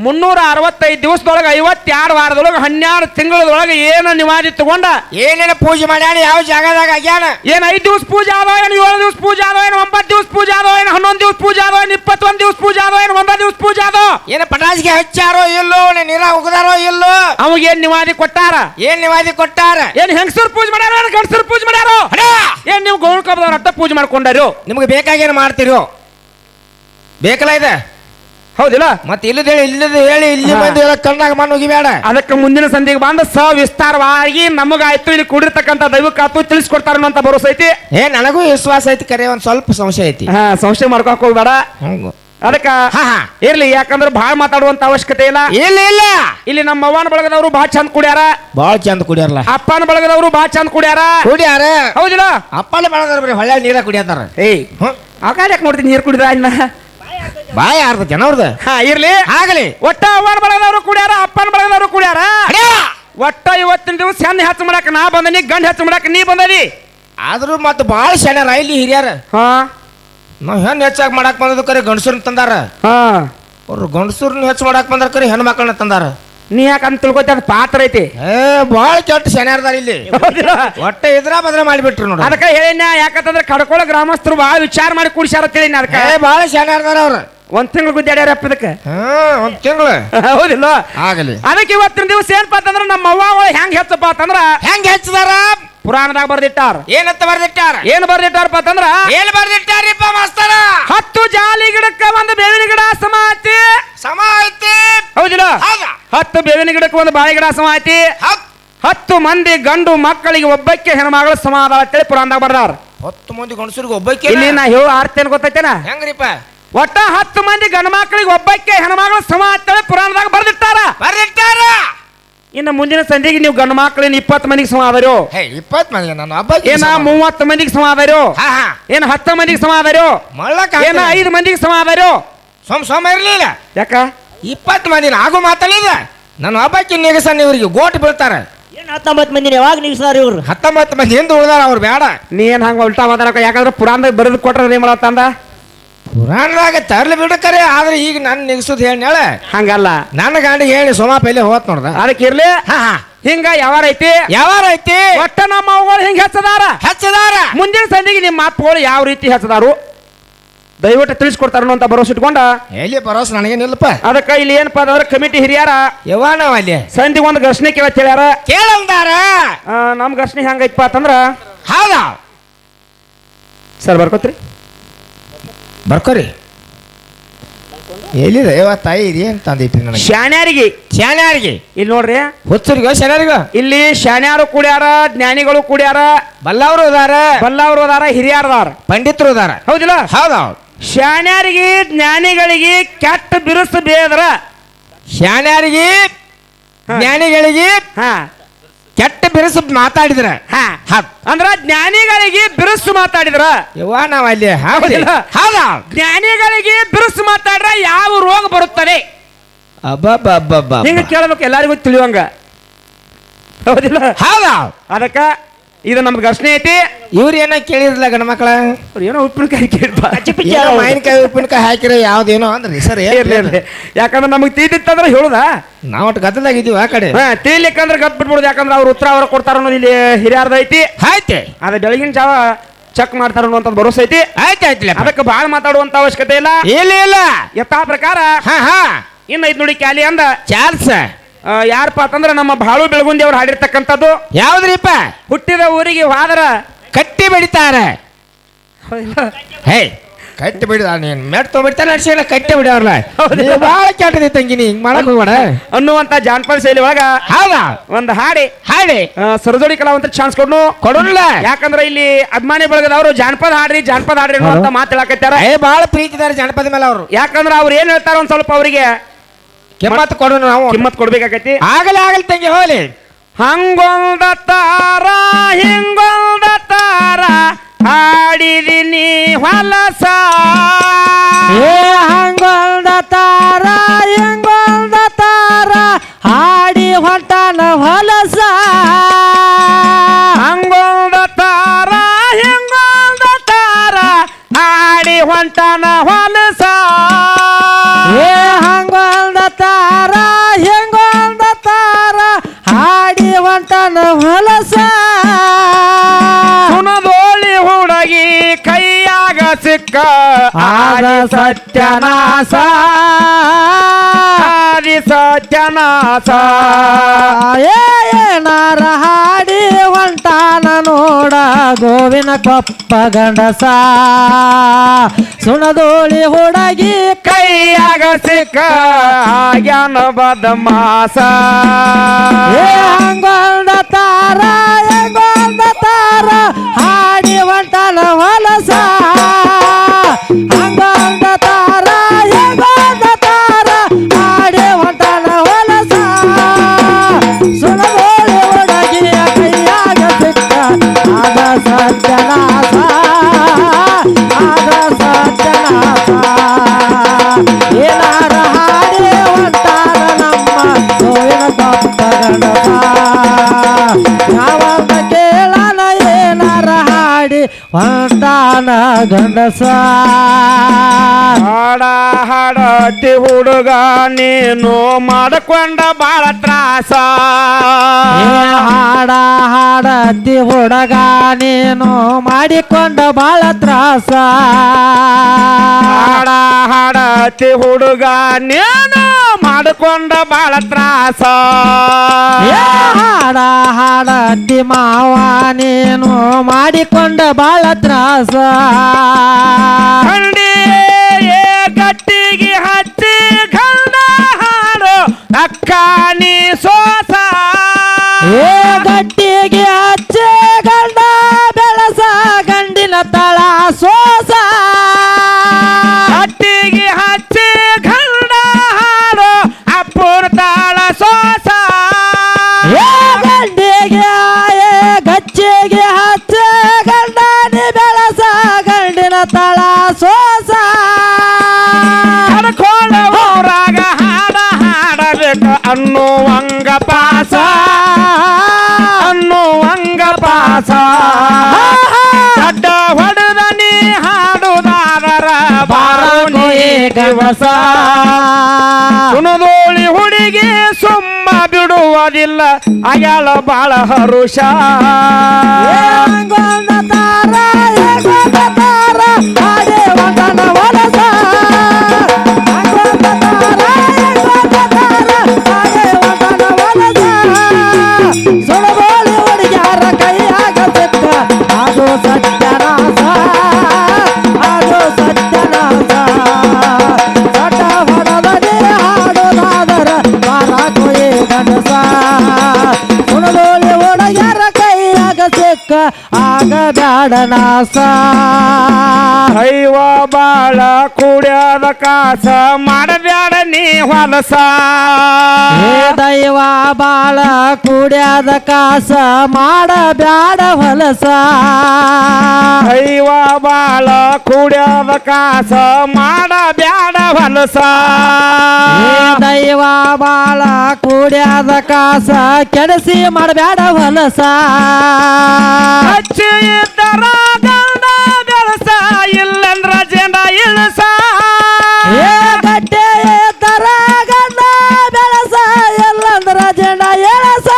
365 ದಿವಸದೊಳಗೆ 52 ವಾರದೊಳಗೆ 12 ತಿಂಗಳದೊಳಗೆ ಏನು ನಿವಾದಿ ತಗೊಂಡ ಏನೇನು ಪೂಜೆ ಮಾಡ್ಯಾನ, ಯಾವ ಜಾಗದಾಗ ಆಗ್ಯಾನ, ಏನ್ 5 ದಿವಸ ಪೂಜೆ ಆದೋ, ಏನು 7 ದಿವಸ ಪೂಜೆ ಆದೋ, ಏನು 9 ದಿವಸ ಪೂಜೆ ಆದೋ, ಏನು 11 ದಿವಸ ಪೂಜೆ ಆದೋ, ಏನು 21 ದಿವಸ ಪೂಜೆ ಆದೋ, ಏನು 9 ದಿವಸ ಪೂಜೆ ಆದೋ, ಏನು ಪಟಾಸಿಗೆ ಹಚ್ಚಾರೋ ಇಲ್ಲೋ, ನೀರ ಉಗದಾರೋ ಇಲ್ಲೋ, ಅವಾಗೇನ್ ನಿವಾದಿ ಕೊಟ್ಟಾರ, ಏನ್ ನಿವಾದಿ ಕೊಟ್ಟಾರ, ಏನ್ ಹೆಂಗಸರು ಪೂಜೆ ಮಾಡ್ಯಾರ, ಏನು ಗಂಡಸರು ಪೂಜೆ ಮಾಡ್ಯಾರೋ, ಏನ್ ನೀವು ಗೌರಕಬದವ್ರ ಅಟ್ಟ ಪೂಜೆ ಮಾಡ್ಕೊಂಡಾರು. ನಿಮ್ಗೆ ಬೇಕಾಗೇನು ಮಾಡ್ತಿರೋ ಬೇಕಲ್ಲ ಇದೆ. ಹೌದಿಲ್ಲ. ಮತ್ತೆ ಇಲ್ಲದ ಹೇಳಿ ಇಲ್ಲಿ ಮಂದಿ ಕಣ್ಣಾಗ ಮಣ್ಣು ಹೋಗಿಬೇಡ. ಅದಕ್ಕೆ ಮುಂದಿನ ಸಂಧಿಗೆ ಬಂದ ಸವಿಸ್ತಾರವಾಗಿ ನಮಗಾಯ್ತು ಇಲ್ಲಿ ಕೂಡಿರ್ತಕ್ಕಂಥ ದೈವಕ್ಕಾತು ತಿಳಿಸ್ಕೊಡ್ತಾರ ಅನ್ನೋಂತ ಭರೋಸೆ ಐತಿ. ನನಗೂ ವಿಶ್ವಾಸ ಐತಿ, ಕರೆ ಒಂದ್ ಸ್ವಲ್ಪ ಸಂಶಯ ಐತಿ. ಸಂಶಯ ಮಾಡ್ಕೊಕ್ ಹೋಗ್ಬೇಡ. ಅದಕ್ಕ ಇರ್ಲಿ, ಯಾಕಂದ್ರೆ ಬಹಳ ಮಾತಾಡುವಂತ ಅವಶ್ಯಕತೆ ಇಲ್ಲ. ಇಲ್ಲ ಇಲ್ಲಿ ನಮ್ಮ ಅವ್ವನ ಬಳಗದವರು ಬಹಳ ಚಂದ ಕುಡ್ಯಾರ, ಬಹಳ ಚಂದ ಕುಡಿಯಾರಲ್ಲ. ಅಪ್ಪನ ಬಳಗದವರು ಬಹಳ ಚಂದ ಕುಡ್ಯಾರ. ಹೌದಿಲ್ಲ. ಅಪ್ಪನ ಬಳಗದವ್ರು ಬರೀ ಹೊಳ್ಳೆ ನೀರ ಕುಡಿಯತಾರ. ಆ ಕಾಲ ಯಾಕೆ ನೋಡ್ತೀನಿ ನೀರು ಕುಡಿದ ಇನ್ನ ಬಾಯ ಯಾರ್ದ ಜನ ಅವ್ರದ. ಇರ್ಲಿ ಆಗಲಿ. ಒಟ್ಟ ಅವ್ವನ ಬಳಗದವರು ಕುಡ್ಯಾರ, ಅಪ್ಪನ ಬಳಗದವರು ಕುಡ್ಯಾರ. ಒಟ್ಟ ಇವತ್ತಿನ ದಿವಸ ಹೆಣ್ಣು ಹೆಚ್ಚು ಮಾಡಕ್ ನಾ ಬಂದನಿ, ಗಂಡ ಹೆಚ್ಚು ಮಾಡಕ್ ನೀ ಬಂದದಿ. ಆದ್ರೂ ಮತ್ತೆ ಬಾಳ ಶಣ್ಯಾರ ಇಲ್ಲಿ ಹಿರಿಯಾರ. ನಾವ್ ಹೆಣ್ಣು ಹೆಚ್ಚಾಗಿ ಮಾಡಕ್ ಬಂದದ ಕರೆ ಗಂಡಸೂರ್ನ ತಂದಾರ. ಅವ್ರು ಗಂಡಸೂರ್ನ ಹೆಚ್ಚು ಮಾಡಕ್ ಬಂದಾರ ಕರೆ ಹೆಣ್ಣು ಮಕ್ಕಳನ್ನ ತಂದಾರ. ನೀ ಯಾಕಂತ ತಿಳ್ಕೊತ ಅದ್ ಪಾತ್ರ ಐತಿ. ಬಾಳ ಕೆಟ್ಟ ಶಣ್ಯಾರದಾರ ಇಲ್ಲಿ. ಒಟ್ಟ ಇದ್ರ ಬದ್ರ ಮಾಡಿಬಿಟ್ರು ನೋಡ. ಅದಕ್ಕ ಹೇಳಿನ, ಯಾಕಂತಂದ್ರೆ ಕಡ್ಕೊಳ ಗ್ರಾಮಸ್ಥರು ಬಹಳ ವಿಚಾರ ಮಾಡಿ ಕುಡಿಸ್ಯಾರ ತಿಳಿನ. ಅದಕ್ಕೆ ಬಾಳ ಶಣ್ಯಾರದಾರ ಅವ್ರ. 1 ತಿಂಗಳು ಗುದ್ದಾಡ್ಯಾರಪ್ಪ ಇದಕ್ಕೆ. 1 ತಿಂಗಳು. ಹೌದಿಲ್ಲ. ಆಗಲಿ. ಅದಕ್ಕೆ ಇವತ್ತಿನ ದಿವಸ ಏನಪ್ಪಾ ಅಂತಂದ್ರ ನಮ್ಮ ಅವ್ವ ಹೆಂಗ್ ಹೆಚ್ಚಪ್ಪ ಅಂತಂದ್ರ ಹೆಂಗ್ ಹೆಚ್ಚದಾರ ಪುರಾಣದಾಗ ಬರ್ದಿಟ್ಟಾರ. ಏನಂತ ಬರ್ದಿಟ್ಟಾರ? ಏನ್ ಬರ್ದಿಟ್ಟಾರಪ್ಪ ಅಂತಂದ್ರ ಏನ್ ಬರ್ದಿಟ್ಟಾರಿಪ್ಪ ಮಾಸ್ತರ? 10 ಜಾಲಿ ಗಿಡಕ್ಕ 1 ಬೇವಿನ ಗಿಡ ಸಮ ಐತಿ. ಹೌದಿಲ್ಲ. 10 ಬೇವಿನ ಗಿಡಕ್ಕೆ 1 ಬಾಳೆ ಗಿಡ ಸಮ ಐತಿ. 10 ಮಂದಿ ಗಂಡು ಮಕ್ಕಳಿಗೆ ಒಬ್ಬಕ್ಕೆ ಹೆಣ್ಮಗಳ ಸಮ ಅದ ಅಂತೇಳಿ ಪುರಾಣದಾಗ ಬರ್ದಾರ. 10 ಮಂದಿ ಗಂಡಸರಿಗೆ ಒಬ್ಬಕ್ಕೆ. ಇಲ್ಲಿ ನಾ ಹೇಳೋ ಅರ್ಥ ಏನ್ ಗೊತ್ತೈತೇನ? ಹೆಂಗ್ರಿಪ್ಪ? ಒಟ್ಟ 10 ಮಂದಿ ಗಂಡು ಮಕ್ಕಳಿಗೆ ಒಬ್ಬಕ್ಕೆ ಹೆಣ್ಮಗಳ ಸಮ ಅಂತೇಳಿ ಪುರಾಣದಾಗ ಬರ್ದಿಟ್ಟಾರ. ಇನ್ನು ಮುಂದಿನ ಸಂಧಿಗೆ ನೀವು ಗಂಡು ಮಕ್ಕಳಿನ 20 ಮಂದಿಗೆ ಸಮ ಆದರೋ, 20 ಮಂದಿ ನಾನು ಹಬ್ಬ ಏನ 30 ಮಂದಿಗೆ ಸಮ ಆದರೋ, ಏನ 10 ಮಂದಿಗೆ ಸಮ ಆದರೋ, ಏನ 5 ಮಂದಿಗೆ ಸಮ ಆದರೋ. ಸೋಮ ಇರ್ಲಿಲ್ಲ. ಯಾಕ 20 ಮಂದಿನ ಆಗು ಮಾತಲ್ಲಿದ ನಾನು ಹಬ್ಬಕ್ಕೆ ನಿಗಸನ್ ಇವ್ರಿಗೆ ಗೋಟ್ ಬೀಳ್ತಾರ. 19 ಮಂದಿನ ಯಾವಾಗ ನಿಗಸಾರ ಇವ್ರು? 19 ಮಂದಿ ಹಿಂದೆ ಉಳಿದಾರ ಅವ್ರು. ಬೇಡ ನೀ ಏನ್ ಹಂಗ ಉಲ್ಟಾ ಮಾತಾಡಕ. ಯಾಕಂದ್ರೆ ಪುರಾಣದಾಗ ಬರೆದು ಕೊಟ್ರ ಏನ್ ಮಾಡತ್ತಂದ ಪುರಾಣದಾಗ ತರ್ಲಿ ಬಿಡಕರೆ. ಆದ್ರೆ ಈಗ ನನ್ ನಿಗಸುದ್ ಹೇಳ ಹಂಗಲ್ಲ. ನನ್ನ ಗಾಂಡಿಗೆ ಹೇಳಿ ಸೋಮ ಪೈಲೆ ಹೋತ್ ನೋಡ್ದ. ಅದಕ್ಕೆ ಇರ್ಲಿ. ಹಿಂಗ ಯಾವಾರ ಐತಿ ಒಟ್ಟ ನಮ್ಮ ಅವುಗಳು ಹಿಂಗ ಹೆಚ್ಚದಾರ. ಮುಂದಿನ ಸಂಧಿಗೆ ನಿಮ್ಮ ಮಾತುಗಳು ಯಾವ ರೀತಿ ಹೆಚ್ಚದಾರು ದಯವಿಟ್ಟು ತಿಳಿಸ್ಕೊಡ್ತಾರ ಅಂತ ಭರೋಸೆ ಇಟ್ಕೊಂಡ. ಎಲ್ಲಿ ಭರೋಸೆ ನನಗೇನಿಲ್ಲಪ್ಪ. ಅದಕ್ಕ ಇಲ್ಲಿ ಏನಪ್ಪಾ ಅಂದ್ರೆ ಕಮಿಟಿ ಹಿರಿಯಾರ ಯಾವಾನವ ಅಲ್ಲಿ ಸಂಧಿಗೆ 1 ಘರ್ಷಣೆ ಕೇಳ್ಯಾರ. ನಮ್ ಘರ್ಷಣೆ ಹೆಂಗೈತಪ್ಪ ಅಂತಂದ್ರ ಹೌದಾ ಸರ್ ಬರ್ಕೋತ್ರಿ ಬರ್ಕೋರಿ. ಎಲ್ಲಿದೆ ಯಾವ ತಾಯಿ ಇದೇನ್ ತಂದೈತಿ ನನಗೆ? ಶಾನ್ಯಾರಿಗೆ ಇಲ್ಲಿ ನೋಡ್ರಿ. ಹುಚ್ಚರಿಗ ಶಾನ್ಯಾರಿಗ ಇಲ್ಲಿ ಶಾನ್ಯಾರು ಕೂಡ್ಯಾರ, ಜ್ಞಾನಿಗಳು ಕೂಡ್ಯಾರ, ಬಲ್ಲವರು ಅದಾರ, ಹಿರಿಯಾರದಾರ, ಪಂಡಿತರು ಅದಾರ. ಹೌದಿಲ್ಲ. ಹೌದೌದು. ಶಾನ್ಯಾರಿಗೆ ಜ್ಞಾನಿಗಳಿಗೆ ಕೆಟ್ಟ ಬಿರುಸು ಬೇದ್ರ. ಶಾನ್ಯಾರಿಗೆ ಜ್ಞಾನಿಗಳಿಗೆ ಕೆಟ್ಟ ಬಿರುಸು ಮಾತಾಡಿದ್ರ. ಅಂದ್ರ ಜ್ಞಾನಿಗಳಿಗೆ ಬಿರುಸು ಮಾತಾಡಿದ್ರ ಯವ್ವ ನಾವ್ ಅಲ್ಲಿ ಜ್ಞಾನಿಗಳಿಗೆ ಬಿರುಸು ಮಾತಾಡ್ರ ಯಾವ ರೋಗ ಬರುತ್ತದೆ ಹಿಂಗ ಕೇಳಬೇಕು, ಎಲ್ಲರಿಗೂ ತಿಳಿಯುವಂಗ. ಹೌದಿಲ್ಲ. ಅದಕ್ಕ ಇದು ನಮ್ದು ಘರ್ಷಣೆ ಐತಿ. ಇವ್ರು ಏನೋ ಕೇಳಿರಲ್ಲ ಗಂಡ ಮಕ್ಕಳ, ಏನೋ ಉಪ್ಪಿನಕಾಯಿ ಮಾವಿನಕಾಯಿ ಉಪ್ಪಿನಕಾಯಿ ಹಾಕಿರ ಯಾವ್ದೇನೋ ಅಂದ್ರಿ ಸರ್. ಯಾಕಂದ್ರೆ ನಮಗ್ ತಿಳಿದಿತ್ತಂದ್ರೆ ಹೇಳುದ, ನಾವ್ ಒಟ್ಟು ಗದ್ದಲಾಗಿದ್ದೀವಿ ಆ ಕಡೆ. ತಿಳಿಲಿಕ್ಕಂದ್ರೆ ಗದ್ ಬಿಟ್ಬಿಡುದು. ಯಾಕಂದ್ರೆ ಅವ್ರ ಉತ್ತರ ಅವ್ರ ಕೊಡ್ತಾರ ಅನ್ನೋದು ಇಲ್ಲಿ ಹಿರಿಯಾರ್ದ ಐತಿ. ಅದ ಬೆಳಗಿನ ಜಾವ ಚೆಕ್ ಮಾಡ್ತಾರ ಅನ್ನುವಂತ ಭರೋಸೆ ಐತಿ. ಅದಕ್ಕೆ ಬಹಳ ಮಾತಾಡುವಂತ ಅವಶ್ಯಕತೆ ಇಲ್ಲ. ಯಥಾ ಪ್ರಕಾರ ಇನ್ನು 5 ನುಡಿ ಕ್ಯಾಲಿ ಅಂದ ಚಾಲ್ಸ ಯಾರಪ್ಪ ಅಂತಂದ್ರ ನಮ್ಮ ಬಾಳು ಬೆಳಗುಂದಿ ಅವ್ರು ಹಾಡಿರ್ತಕ್ಕಂಥದ್ದು. ಯಾವ್ದ್ರಿಪ್ಪ? ಹುಟ್ಟಿದ ಊರಿಗೆ ಹೋದ್ರ ಕಟ್ಟಿ ಬೆಳಿತಾರ. ಕಟ್ಟಿ ಬಿಡ ನೀನ್ ಮೆಟ್ ತೊಗೊಂಡ್ಬಿಡ್ತಾರ ನಡ್ಸಿಲ್ಲ ಕಟ್ಟಿ ಬಿಡವ್ರಲ್ಲ. ಬಹಳ ಕೆಟ್ಟದಿ ತಂಗಿನಿ ಹಿಂಗ್ ಮಾಡಕ್ ಹೋಗ್ಬೇಡ ಅನ್ನುವಂತ ಜಾನಪದ ಶೈಲಿ ಒಳಗ ಒಂದು ಹಾಡಿ ಸರಜೋಡಿ ಕಲಾವಂತ ಚಾನ್ಸ್ ಕೊಡೋಲ್ಲ. ಯಾಕಂದ್ರೆ ಇಲ್ಲಿ ಅಭಿಮಾನಿ ಬಳಗದವರು ಜಾನಪದ ಹಾಡ್ರಿ ಅನ್ನುವಂತ ಮಾತು ಹೇಳಕತ್ತಾರ. ಬಹಳ ಪ್ರೀತಿದಾರ ಜಾನಪದ ಮೇಲೆ ಅವರು. ಯಾಕಂದ್ರೆ ಅವ್ರು ಏನ್ ಹೇಳ್ತಾರ ಒಂದ್ ಸ್ವಲ್ಪ ಅವರಿಗೆ ಕೆಮ್ಮತ್ ಕೊಡು ನಾವು ಕಿಮ್ಮತ್ ಕೊಡ್ಬೇಕಾಕತಿ. ಆಗಲಿ ತಂಗಿ ಹೋಲಿ. ಹಂಗೊಂದ ತಾರ ಹಿಂಗೊಂದ ತಾರ ಹಾಡಿದಿನಿ ಹೊಲಸ. ಹಂಗೊಂದ ತಾರ ಹಿಂಗೊಂದ ತಾರ ಹಾಡಿ ಹೊಂಟಾನ ಹೊಲಸ. ಹಂಗೊಂದ ತಾರ ಹಿಂಗೊಂದ ತಾರ ಹಾಡಿ ಹೊಂಟಾನ ಹೊಲಸ. ಹಂಗೊಂದ ತಾರ ಹಿಂಗೊಂದ ತಾರ ಹಾಡಿ ಹೊಂಟಾನ ಹೊಲಸ. ಸುನದೋಳಿ ಹುಡುಗಿ ಕೈಯಾಗ ಸಿಕ್ಕ ಆದ ಸತ್ಯನಾಶ. ಆದಿ ಸತ್ಯನಾಶ. ಏನಾರ ಹಾಡಿ ಹೊಂಟಾನ ನೋಡ ಗೋವಿನ ಕೊಪ್ಪ ಗಂಡಸ. ಸುಣದೋಳಿ ಹುಡುಗಿ ಕೈಯಾಗ ಸಿಕ್ಕ ಆಗ್ಯಾನ ಬದಮಾಸ. ಹಂಗೊಂದ ತಾರ ಹೆಂಗೊಂದ ತಾರ ಹಾಡಿ ಹೊಂಟಾನ ಹೊಲಸ. ಹಂಗೊಂದ ತಾರ ಹೆಂಗೊಂದ ತಾರ ಹಾಡಿ ಹೊಂಟಾನ ಹೊಲಸ. ಸುಣದೋಳಿ ಹುಡುಗಿಯ ಕೈಯಾಗ ಸಿಕ್ಕ ಆಗ ಸತ್ಯನಾಶ. ಆಗ ಸತ್ಯನಾಶ. ಏನಾರ ಹಾಡಿ ಹೊಂಟಾನ ನಮ್ಮ ಗೋವಿನ ಕೊಪ್ಪ ಗಂಡಸ. ಯಾವಾಗ ಕೇಳನ ಏನಾರ ಹಾಡಿ ಹೊಂಟಾನ ಗಂಡಸ. ಹಾಡ ಹಾಡತಿ ಹುಡುಗ ನೀನು ಮಾಡಿಕೊಂಡ ಬಾಳ ತ್ರಾಸ. ಹಾಡ ಹಾಡತಿ ಹುಡುಗ ನೀನು ಮಾಡಿಕೊಂಡ ಬಾಳ ತ್ರಾಸ. ಹಾಡ ಹಾಡತಿ ಹುಡುಗ ನೀನು ಮಾಡಿಕೊಂಡ ಬಾಳ ತ್ರಾಸ. ಹಾಡ ಹಾಡತಿ ಮಾವ ನೀನು ಮಾಡಿಕೊಂಡ ಬಾಳ ತ್ರಾಸ. ಖಂಡಿ ಗಟ್ಟಿಗೆ ಹಚ್ಚಿ ಗಂಡ ಹಾಡು ಅಕ್ಕ ನೀ ಸೋಸ. ಗಟ್ಟಿಗೆ ಹಚ್ಚೆ ಗಂಡ ಬೆಳಸ ಗಂಡಿನ ತಳ ಸೋಸ. ಗಟ್ಟಿಗೆ ಹಚ್ಚಿ ಗಂಡ ಹಾಡು ಅಪ್ಪುರ ತಾಳ ಸೋಸ. ಗಂಡಿಗೆ ಗಚ್ಚಿಗೆ ಹಚ್ಚೆ ಗಂಡನಿ ಬೆಳಸ ಗಂಡಿನ ತಳ ಸೋಸ. ಕಡ್ಕೋಳ ಊರಾಗ ಹಾಡ ಹಾಡಬೇಕು ಅನ್ನುವಂಗ ಪಾಸ. ಅನ್ನುವಂಗ ಪಾಸ. ಅಡ್ಡ ಹೊಡೆದ ನೀ ಹಾಡುದಾದರ ಬಾರೋ ನೀ ದಿವಸ. ಸುನದೋಳಿ ಹುಡುಗಿ ಸುಮ್ಮ ಬಿಡುವುದಿಲ್ಲ ಅಯಾಳ ಬಾಳ ಹರುಷ. ಹಂಗೊಂದ ತಾರ ಹೆಂಗೊಂದ ತಾರ ಹಾಡಿ ಹೊಂಟಾನ ಹೊಲಸ. ಹಂಗೊಂದ ತಾರ ಹೆಂಗೊಂದ ತಾರ ಹಾಡಿ ಹೊಂಟಾನ ಹೊಲಸ. ಸುಣದೋಳಿ ಹುಡುಗ್ಯಾರ ಕೈಯಾಗ ಸಿಕ್ಕ ಅದು ಸತ್ಯನಾಶ. ಅದು ಸತ್ಯನಾಶ. ಸಟ ಹೊಡದನೆ ಹಾಡುದಾದರ ಬಾರ ಕೊಯೆ ಗಂಡಸ. ಸುಣದೋಳಿ ಹುಡುಗ್ಯಾರ ಕೈಯಾಗ ಸಿಕ್ಕ ಆಗ ಬ್ಯಾಡ ನಾಶ. ಹೈವ ಬಾಳ ಕುಡ್ಯಾದ ಕಾಸ ಮಾಡಬ್ಯಾಡ ನೀ ಹೊಲಸ. ದೈವ ಬಾಳ ಕುಡ್ಯಾದ ಕಾಸ ಮಾಡ ಬ್ಯಾಡ ಹೊಲಸ. ಹೈವ ಬಾಳ ಕುಡ್ಯಾದ ಕಾಸ ಮಾಡ ಬ್ಯಾಡ ಹೊಲಸ. ದೈವ ಬಾಳ ಕುಡ್ಯಾದ ಕಾಸ ಕೆಡಸಿ ಮಾಡಬ್ಯಾಡ ಹೊಲಸ. ಹಚ್ಚಿ ಇದ್ದರ ಗಂಡ ಬೆಳಸ ಇಲ್ಲಂದ್ರ ಜನ ಇಳಸ. ಗಟ್ಟೆ ತರ ಗಂಡ ಬೆಳಸ ಎಲ್ಲಂದ್ರ ಜನ ಎಳಸ.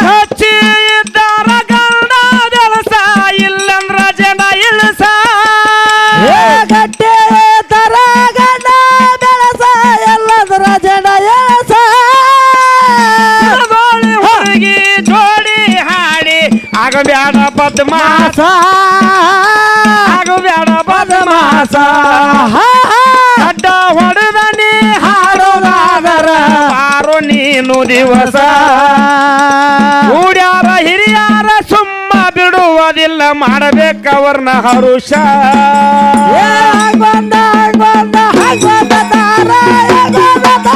ಹಚ್ಚಿ ಇದ್ದರ ಗಂಡ ಬೆಳಸ ಇಲ್ಲಂದ್ರ ಜನ ಇಳಸ. ಗಟ್ಟೆ ತರ ಗಂಡ ಬೆಳಸ ಎಲ್ಲಂದ್ರ ಜನ ಎಳಸ. ಸುನದೋಳಿ ಹುಡುಗಿ ಜೋಡಿ ಹಾಡಿ ಆಗಬ್ಯಾಡ ಬದ್ಮಾಸ. ಆಗಬ್ಯಾಡ ಬದ್ಮಾಸ. ಅಡ್ಡ ಹೊಡೆದ ನೀ ಹಾಡುದಾದರ ಬಾರೋ ನೀನು ದಿವಸ. ಕೂಡ್ಯಾರ ಹಿರಿಯಾರ ಸುಮ್ಮ ಬಿಡುವುದಿಲ್ಲ ಮಾಡಬೇಕವರ್ನ ಹರುಷ. ಹಂಗೊಂದ ಹಂಗೊಂದ ಹಂಗೊಂದ ತಾರ ಹೆಂಗೊಂದ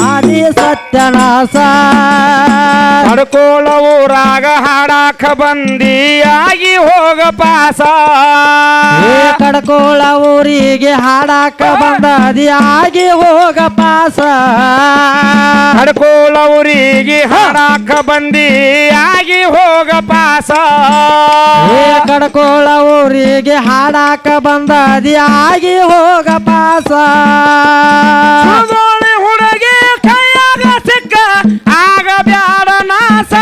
ಆದಿ ಸತ್ಯನಾಶ ಕಡ್ಕೋಳ ಊರಾಗ ಹಾಡಾಕ ಬಂದಿಯಾಗಿ ಹೋಗ ಪಾಸ ಕಡ್ಕೋಳ ಊರಿಗೆ ಹಾಡಾಕ ಬಂದದಿ ಆಗಿ ಹೋಗ ಪಾಸ ಕಡ್ಕೋಳ ಊರಿಗೆ ಹಾಡಾಕ ಬಂದಿಯಾಗಿ ಹೋಗ ಪಾಸ ಕಡ್ಕೋಳ ಊರಿಗೆ ಹಾಡಾಕ ಬಂದದಿ ಆಗಿ ಹೋಗ ಪಾಸ ಸುಡೋಳಿ ಹುಡುಗಿ ಕೈಯಾಗ ಸಿಕ್ಕ ಆಗ ಬ್ಯಾಡ ನಾಸ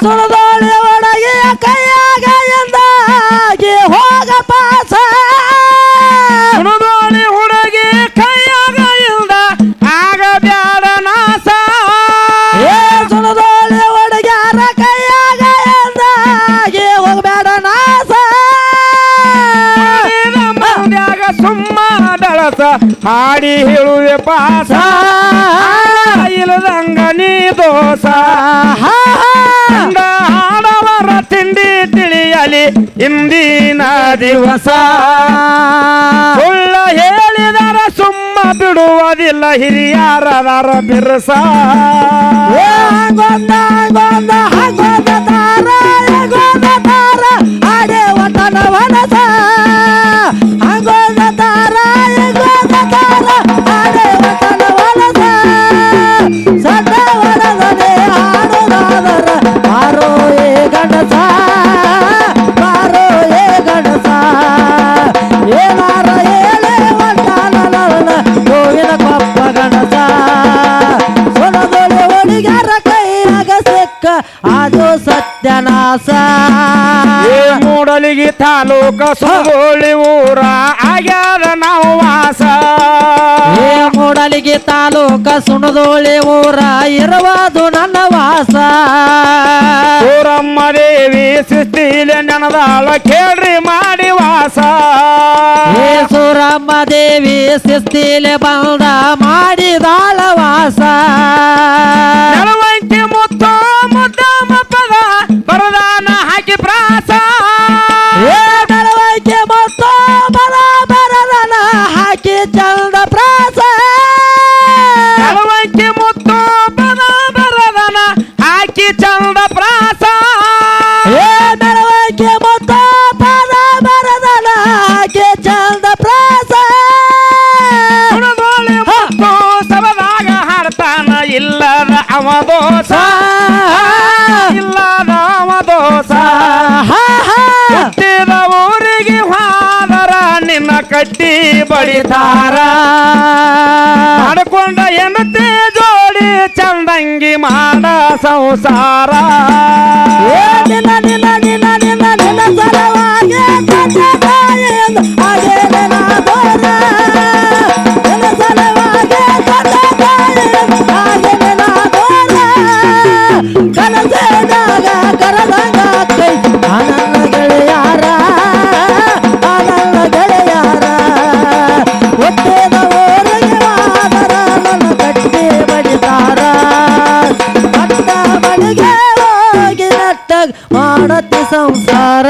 ಸುಳದೋಳಿ ಒಳಗೆ ಕೈಯಾಗ ಎಂದಾಗಿ ಹೋಗ ಪಾಸ ಸುಡೋಳಿ ಹುಡುಗಿ ಕೈಯಾಗ ಇಲ್ದ ಆಗ ಬ್ಯಾಡ ನಾಸ ಸುಳದೋಳಿ ಒಳಗ್ಯಾರ ಕೈಯಾಗ ಎಂದಾಗಿ ಹೋಗಬೇಡ ನಾಸ ಮಂದ್ಯಾಗ ಸುಮ್ಮ ದಳಸ ಹಾಡಿ ಹೇಳುವೆ ಪಾಸ ಇಲ್ಲದಂಗ ನೀ ದೋಸ ಕಂಡ ಆಡವರ ತಿಂಡಿ ತಿಳಿಯಲಿ ಇಂದಿನ ದಿವಸ ಸುಳ್ಳ ಹೇಳಿದರ ಸುಮ್ಮ ಬಿಡುವುದಿಲ್ಲ ಹಿರಿಯರದರ ಬಿರುಸ ಗೊಂದ ಗೊಂದ ಗೊಂದ ತಾರ ಗೊಂದ ತಾರ ಆಡೆ ಒಟ್ಟನ ವನಸ ಗೊಂದ ತಾರ ಗೊಂದ ತಾರ ಆಡೆ ಒಟ್ಟನ ವನಸ ಸಣ್ಣ ವನಸನೆ ಹಾಡುದಾದರ ಬಾರೋ ಏ ಗಣಸ ಬಾರೋ ಏ ಗಣಸ ಏನಾರ ಹೇಳೆ ಒಟ್ಟನ ನನ್ನ ಗೋವಿನ ಕೊಪ್ಪ ಗಣಸ ಸೊನದೊಳೆ ಒಡಿಗಾರ ಕೈಯಾಗ ಸಿಕ್ಕ ಅದು ಸತ್ಯನಾಶ ಮೂಡಲಿಗಿ ತಾಲೂಕ ಸುಗೋಳಿ ಊರ ಆಗ್ಯಾದ ನಾವು ವಾಸ ಮೂಡಲಿಗೆ ತಾಲೂಕ ಸುಣದೋಳಿ ಊರ ಇರುವುದು ನನ್ನ ವಾಸ ಊರಮ್ಮ ದೇವಿ ಸೃಷ್ಟಿಲೆ ನೆನದಾಳ ಕೇಳ್ರಿ ಮಾಡಿ ವಾಸ ಸೂರಮ್ಮ ದೇವಿ ಶಿಸ್ತಿಲೆ ಬಂದ ಮಾಡಿದಾಳ ವಾಸ ನೆಲವಂಕಿ ಮುತ್ತು ಮುದ್ದಮ್ಮ ಪದ ಬರದಾನ ಹಾಕಿ ಪ್ರಾಸ ನಡವಳಿಕೆ ಮತ್ತು ಬರದನ ಹಾಕಿ ಚಂದ ಪ್ರಾಸ ನೆಲವಂಕಿ ಮುತ್ತು ಪದ ಬರದಾನ ಹಾಕಿ ಚಂದ ಪ್ರಾಸ ನಡವಳಿಕೆ ಮತ್ತು ಬರದನ ಹಾಕಿ ಚಂದ ಪ್ರಾಸ ಸುಡದೋಳಿ ಮುತ್ತು ಸಬದಾಗ ಹಾಡ್ತಾನ ಇಲ್ಲದ ಅವ ದೋಸ ಇಲ್ಲದ ಅವ ದೋಸ ಹುಟ್ಟಿದ ಊರಿಗೆ ಹಾದರ ನಿನ್ನ ಕಟ್ಟಿ ಬಡಿತಾರ ಮಾಡ್ಕೊಂಡ ಎನ್ನತೆ ಜೋಡಿ ಚಂದಂಗಿ ಮಾಡ ಸಂಸಾರ ನಿನ್ನ ನಿನ್ನ ನಿನ್ನ ನಿನ್ನ ನಿನ್ನ ಸಲವಾಗಿ ತಂದೆ ತಾಯಿಯಿಂದ ಹಾಗೆ ನಿನ್ನ ದೂರ ನಿನ್ನ ಸಲವಾಗಿ ತಂದೆ ತಾಯಿಯಿಂದ ಹಾಗೆ ನಿನ್ನ ದೂರ ಕನಸಿನಾಗ ಕರೆದಂಗ ಕೈ ಆನಂದ ಗೆಳೆಯಾರ ಆನಂದ ಗೆಳೆಯಾರ ಹುಟ್ಟಿದ ಊರಿಗೆ ಹೋದರ ನನ್ನ ಕಟ್ಟಿ ಬಡಿತಾರ ಪಟ್ಟ ಮನೆಗೆ ಹೋಗಿ ನಟ್ಟಗ್ ಮಾಡತಿ ಸಂಸಾರ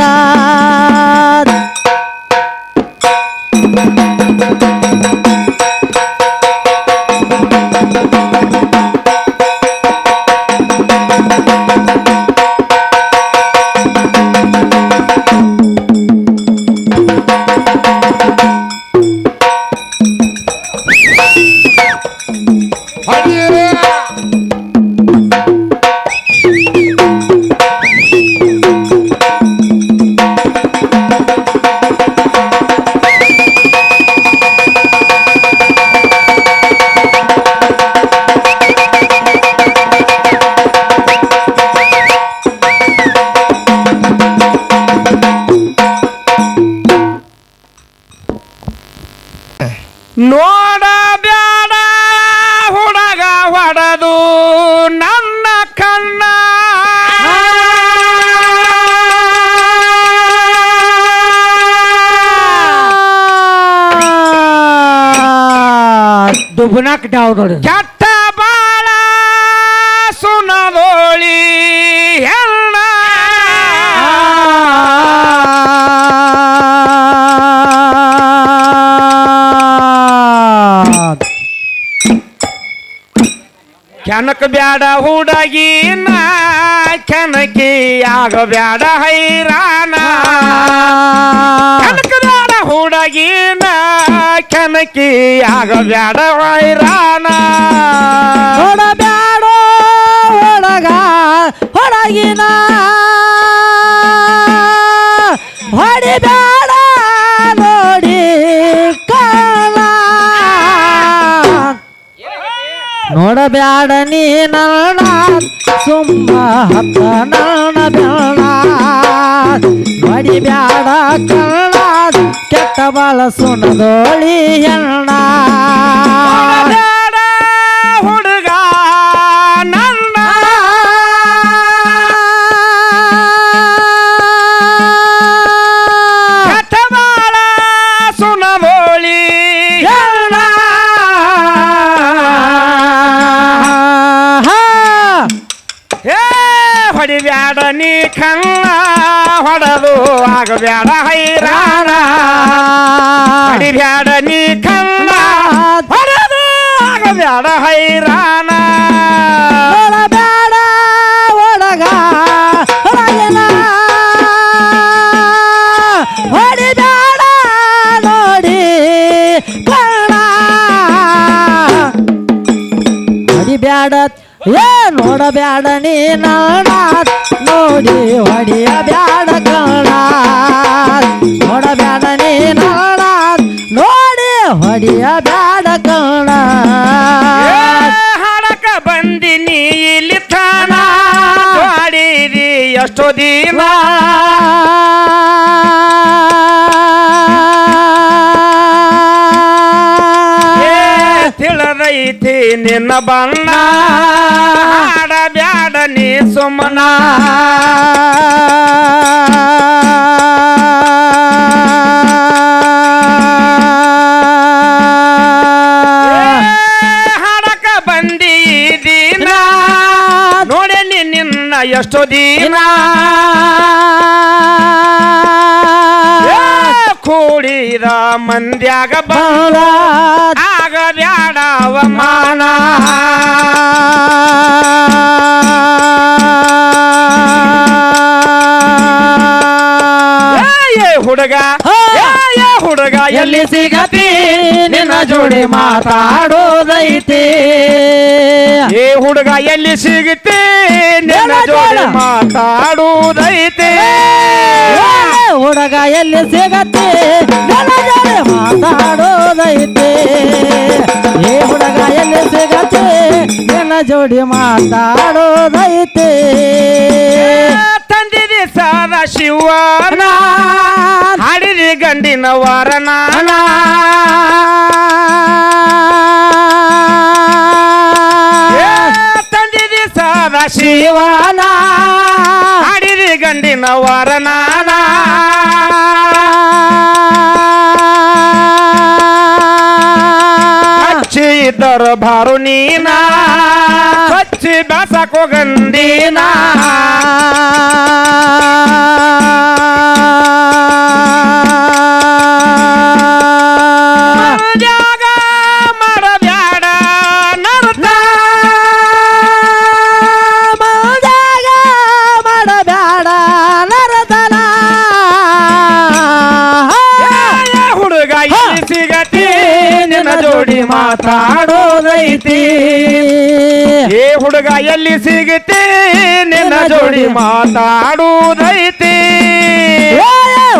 ನೋಡ ಬ್ಯಾಡ ಹುಡುಗ ಹೊಡೆದು ನನ್ನ ಕಣ್ಣ ದುಬುನಾಕ್ ಡಾವ್ದೊಡ ಕೆಟ್ಟ ಬಾಳ ಸುನದೋಳಿ ಹೆಣ್ಣ ಕೆನಕ ಬ್ಯಾಡ ಹುಡುಗಿನ ಕೆನಕಿ ಆಗ ಬ್ಯಾಡ ಹೈರಾಣ ಕೆನಕ ಬ್ಯಾಡ ಹುಡುಗಿನ ಕೆನಕಿ ಆಗ ಬ್ಯಾಡ ಹೈರಾಣ ನೋಡಬ್ಯಾಡೋ ಹುಡುಗ ಹೊಡಗಿನ ಹೊಡಿಬ್ಯಾಡ ನೋಡಿ ಕಾಲ ನೋಡಬ್ಯಾಡ ನೀ ನನ್ನ ಸುಮ್ಮ ಹತ್ತ ನನ್ನ ಬೇಡ ಹೊಡಿಬ್ಯಾಡ ಕಳ್ಳ ಕೆಟ್ಟ ಬಾಳ ಸುಣದೋಳಿ ಹೆಣ್ಣ ಬ್ಯಾಡ ಹುಡುಗ ನನ್ನ ಕಟಬಾಳ ಸುನಬೋಳಿ ಹೆಣ್ಣ ಏ ಹೊಡಿಬ್ಯಾಡ ನೀ ಕಣ್ಣ ಹೊಡೆದು ಆಗಬ್ಯಾಡ ಹೈರಾಣ ಹೊಡಿಬ್ಯಾಡ ನೀ ಕಣ್ಣ ಹೊಡೆದು ಆಗಬ್ಯಾಡ ಹೈರಾಣ ನೋಡಬ್ಯಾಡ ಹುಡುಗ ಹೊರಗಿನ ಹೊಡಿಬ್ಯಾಡ ನೋಡಿ ಕಣ್ಣ ಹೊಡಿಬ್ಯಾಡ ಏ ನೋಡಬ್ಯಾಡ ನೀ ನಾಡ ನೋಡಿ ಹೊಡಿಯ ಬ್ಯಾಡ ಕಣ ನೋಡಬ್ಯಾಡ ನೀ ನಾಡ ನೋಡಿ ಹೊಡಿಯ ಬ್ಯಾಡ ಕಣ ಹಾಡಕ ಬಂದಿನಿ ಇಲ್ಲಿ ತಾನ ಮಾಡಿದಿ ಎಷ್ಟೋ ದಿನ ತಿಳಿದೈತಿ ನಿನ್ನ ಬಣ್ಣ ಹಾಡ ಬ್ಯಾಡ ನೀ ಸುಮ್ಮನ ಹಾಡಕ ಬಂದಿದ್ದೀನ ನೋಡೇನಿ ನಿನ್ನ ಎಷ್ಟೋ ದಿನ ಕೂಡಿದ ಮಂದ್ಯಾಗ ಬಂದ ಆಗ ಬ್ಯಾಡ ಅವಮಾನ ಹುಡುಗ ಹುಡುಗ ಎಲ್ಲಿ ಸಿಗತಿ ನಿನ್ನ ಜೋಡಿ ಮಾತಾಡೋದೈತಿ ಏ ಹುಡುಗ ಎಲ್ಲಿ ಸಿಗುತ್ತೆ ನಿನ್ನ ಜೋಡಿ ಮಾತಾಡುವುದೈತೆ ಹುಡುಗ ಎಲ್ಲಿ ಸಿಗತಿ ನಿನ್ನ ಜೋಡಿ ಮಾತಾಡೋದೈತಿ ಏ ಹುಡುಗ ಎಲ್ಲಿ ಸಿಗತಿ ನಿನ್ನ ಜೋಡಿ ಮಾತಾಡೋದೈತಿ ತಂದಿದೆ ಸಾದ ಶಿವನ ಹಾಡಿದಿ ಗಂಡಿನ ವರನ ತಂದಿದೆ ಸಾದ ಶಿವನ ಹಾಡಿದಿ ಗಂಡಿನ ವರನ ಹಚ್ಚಿ ಇದ್ದರು ಬಾರು ನೀನ ಹಚ್ಚಿ ಬೆಸಕೋ ಗಂಡಿನ ಜಾಗ ಮಾಡಬ್ಯಾಡ ನರ್ತ ಜಾಗ ಮಾಡಬ್ಯಾಡ ನರತನ ಹುಡುಗ ಇಲ್ಲಿ ಸಿಗತಿ ನಿನ್ನ ಜೋಡಿ ಮಾತಾಡೋದೈತಿ ಏ ಹುಡುಗ ಎಲ್ಲಿ ಸಿಗತಿ ನಿನ್ನ ಜೋಡಿ ಮಾತಾಡುವುದೈತಿ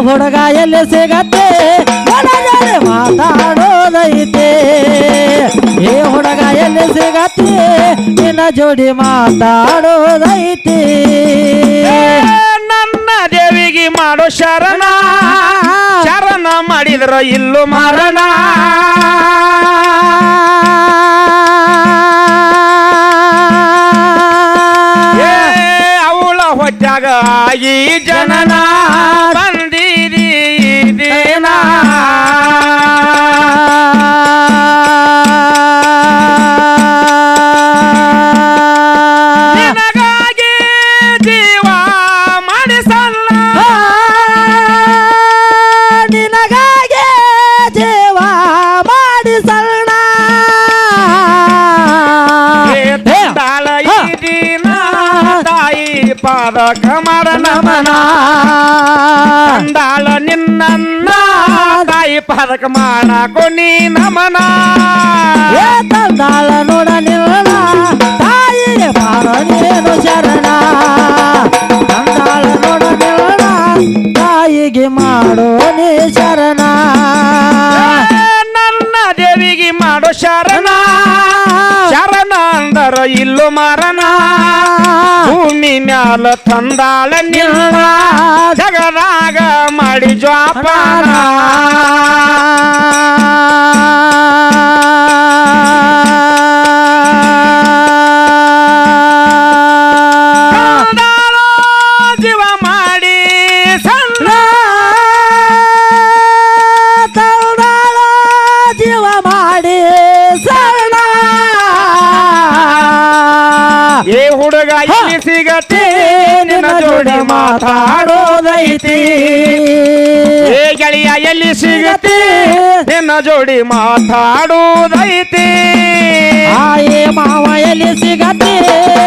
ಹುಡುಗ ಎಲ್ಲಿ ಸಿಗತ್ತೆ ಹುಡುಗರೆ ಮಾತಾಡೋದೈತಿ ಏ ಹುಡುಗ ಎಲ್ಲಿ ಸಿಗತ್ತೆ ನಿನ್ನ ಜೋಡಿ ಮಾತಾಡೋದೈತಿ ನನ್ನ ದೇವಿಗೆ ಮಾಡೋ ಶರಣ ಶರಣ ಮಾಡಿದ್ರ ಇಲ್ಲೂ ಮರಣ ಅವಳ ಹೊಟ್ಟಾಗ ಈ ಜನನ ಬಂದಿರಿ ದಿನ ನಿನಗಾಗಿ ಜೀವ ಮಾಡಿಸಲ್ಲ ನಿನಗಾಗೆ ಜೀವ ಮಾಡಿಸಲ್ಲ ಪಾದಕ ಮಾಡ ನಮನ ಕಂದಾಳ ನಿನ್ನ ತಾಯಿ ಪಾದಕ ಮಾಡಕೋ ನೀ ನಮನ ತಂದಾಳ ನೋಡ ನಿನ್ನ ತಾಯಿಗೆ ಮಾಡ ನೀನು ಶರಣ ತಂದಾಳ ನೋಡ ನಿನ್ನ ತಾಯಿಗೆ ಮಾಡೋ ನೀ ಶರಣ ನನ್ನ ದೇವಿಗೆ ಮಾಡೋ ಶರಣ ಶರಣ ಅಂದರ ಇಲ್ಲೋ ಮರಣ ಭೂಮಿ ಮ್ಯಾಲ ತಂದಾಳ ನಿನ್ನ ಜಗದಾಗ ಮಾಡಿ ಜ್ವಾಪಾನ ಜೀವ ಮಾಡಿ ಸಣ್ಣ ತಂದಾಳ ಜೀವ ಮಾಡಿ ಸಣ್ಣ ಏ ಹುಡುಗ ಇಲ್ಲಿ ಸಿಗತಿ ನಿನ್ನ ಜೋಡಿ ಮಾತಾಡೋದೈತಿ ಏ ಗೆಳೆಯ ಎಲ್ಲಿ ಸಿಗತಿ ನಿನ್ನ ಜೋಡಿ ಮಾತಾಡೋದೈತಿ ಆಯೇ ಮಾವ ಎಲ್ಲಿ ಸಿಗತಿ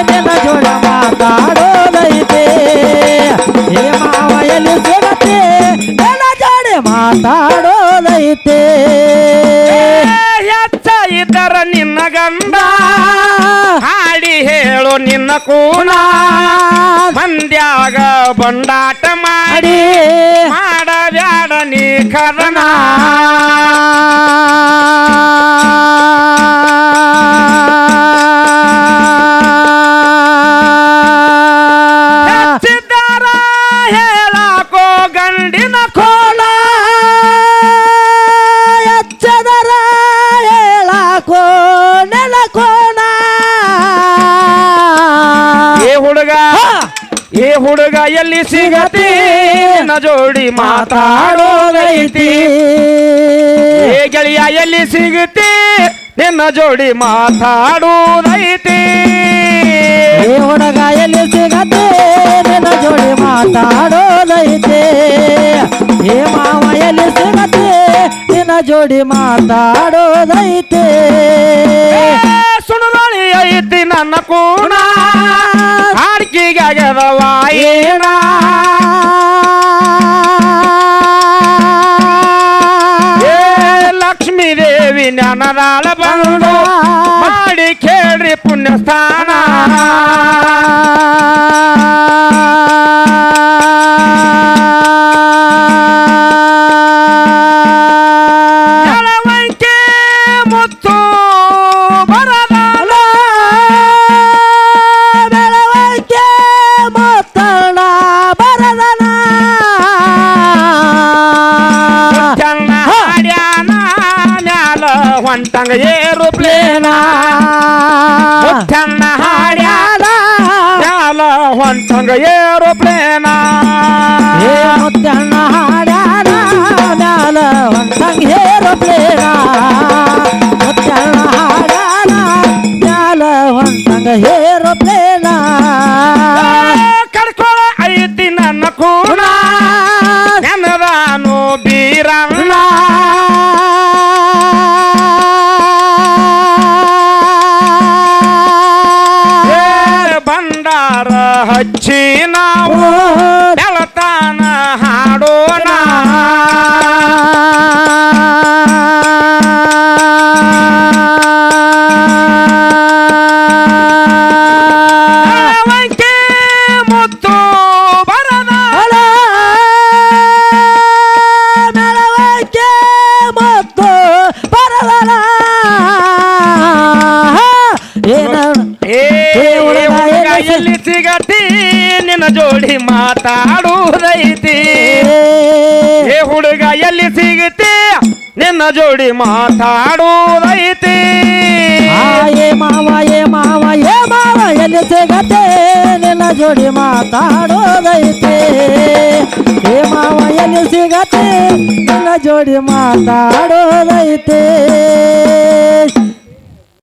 ನಿನ್ನ ಜೋಡ ಮಾತಾಡೋದೈತಿ ಏ ಮಾವ ಎಲ್ಲಿ ಸಿಗತಿ ನಿನ್ನ ಜೋಡಿ ಮಾತಾಡೋದೈತಿ ಹೆಚ್ಚ ಇದ್ದರ ನಿನ್ನ ಗಂಡ ಹಾಡಿ ಹೇಳು ನಿನ್ನ ಕೂನ ಮಂದ್ಯಾಗ ಬಂಡಾಟ ಮಾಡಿ ಮಾಡಬ್ಯಾಡ ನೀ ಕದನ ಹೆಚ್ಚಿದ್ದಾರ ಹೇಳಾಕೋ ಗಂಡಿನ ಕೋಲ ಎಚ್ಚದರ ಹೇಳಾಕೋ ನೆಲಕೋನ ಏ ಹುಡುಗ ಎಲ್ಲಿ ಸಿಗತಿ ನಿನ್ನ ಜೋಡಿ ಮಾತಾಡೋದೈತಿ ಏ ಗೆಳೆಯ ಎಲ್ಲಿ ಸಿಗತಿ ನಿನ್ನ ಜೋಡಿ ಮಾತಾಡೋದೈತಿ ಏ ಹುಡುಗ ಎಲ್ಲಿ ಸಿಗತಿ ನಿನ್ನ ಜೋಡಿ ಮಾತಾಡೋದೈತಿ ಏ ಮಾವ ಎಲ್ಲಿ ಸಿಗತಿ ನಿನ್ನ ಜೋಡಿ ಮಾತಾಡೋದೈತಿ ಸುಣದೊಳಿ ಐತಿ ನನ್ನ ಕೂಣ ಹಾಡ್ಕಿಗಾಗದವ ಏನ ಏ ಲಕ್ಷ್ಮೀ ದೇವಿ ಜ್ಞಾನದಾಳ ಬಂದು ಮಾಡಿ ಕೇಳ್ರಿ ಪುಣ್ಯಸ್ಥಾನ ಎಳವಂಕೆ ಮುತ್ತು ಬರದಾಳ ಬೆಳವಕ್ಕೆ ಮೊತ್ತಣ ಬರದನ ಚನ್ನ ಹಾಡ್ಯಾನ ಮ್ಯಾಲ ಹೊಂಟಂಗ ಏರುಪ್ಲೇನ ಚನ್ನ ಹಾಡ್ಯಾನ ಮ್ಯಾಲ ಹೊಂಟಂಗ ಏರುಪ್ಲೇನ ಏ ಮುತ್ತಣ್ಣ ಹಾಡ್ಯಾನ ಮ್ಯಾಲ ಹೊಂಟಂಗ ಏರೋಪ್ಲೇನ ಮುತ್ತಣ್ಣ ಹಾಡ್ಯಾನ ಮ್ಯಾಲ ಹೊಂಟಂಗ ಏರೋಪ್ಲೇನ ಕಡ್ಕೊಳ ಐತಿ ನನ್ನ ಕೂಣ ನೆನದಾನು ಬೀರಣ್ಣ ಏ ಭಂಡಾರ ಹಚ್ಚಿ ನಾವು ಬೆಳತಾನ ಹಾಡೋಣ ಎಳವಂಕೆ ಮುತ್ತು ಬರದಾಳ ಬೆಳವಕ್ಕೆ ಮತ್ತು ಬರದನ ಏನ ಏ ಹುಡುಗ ಎಲ್ಲಿ ಸಿಗತಿ ನಿನ್ನ ಜೋಡಿ ಮಾತಾಡುವುದೈತಿ ಏ ಹುಡುಗ ಎಲ್ಲಿ ಸಿಗತಿ ನಿನ್ನ ಜೋಡಿ ಮಾತಾಡುವುದೈತಿ ಏ ಮಾವ ಏ ಮಾವ ಏ ಮಾವ ಎಲ್ಲಿ ಸಿಗತ್ತೆ ನಿನ್ನ ಜೋಡಿ ಮಾತಾಡೋದೈತಿ ಏ ಮಾವ ಎಲ್ಲಿ ಸಿಗತ್ತೆ ನಿನ್ನ ಜೋಡಿ ಮಾತಾಡೋದೈತಿ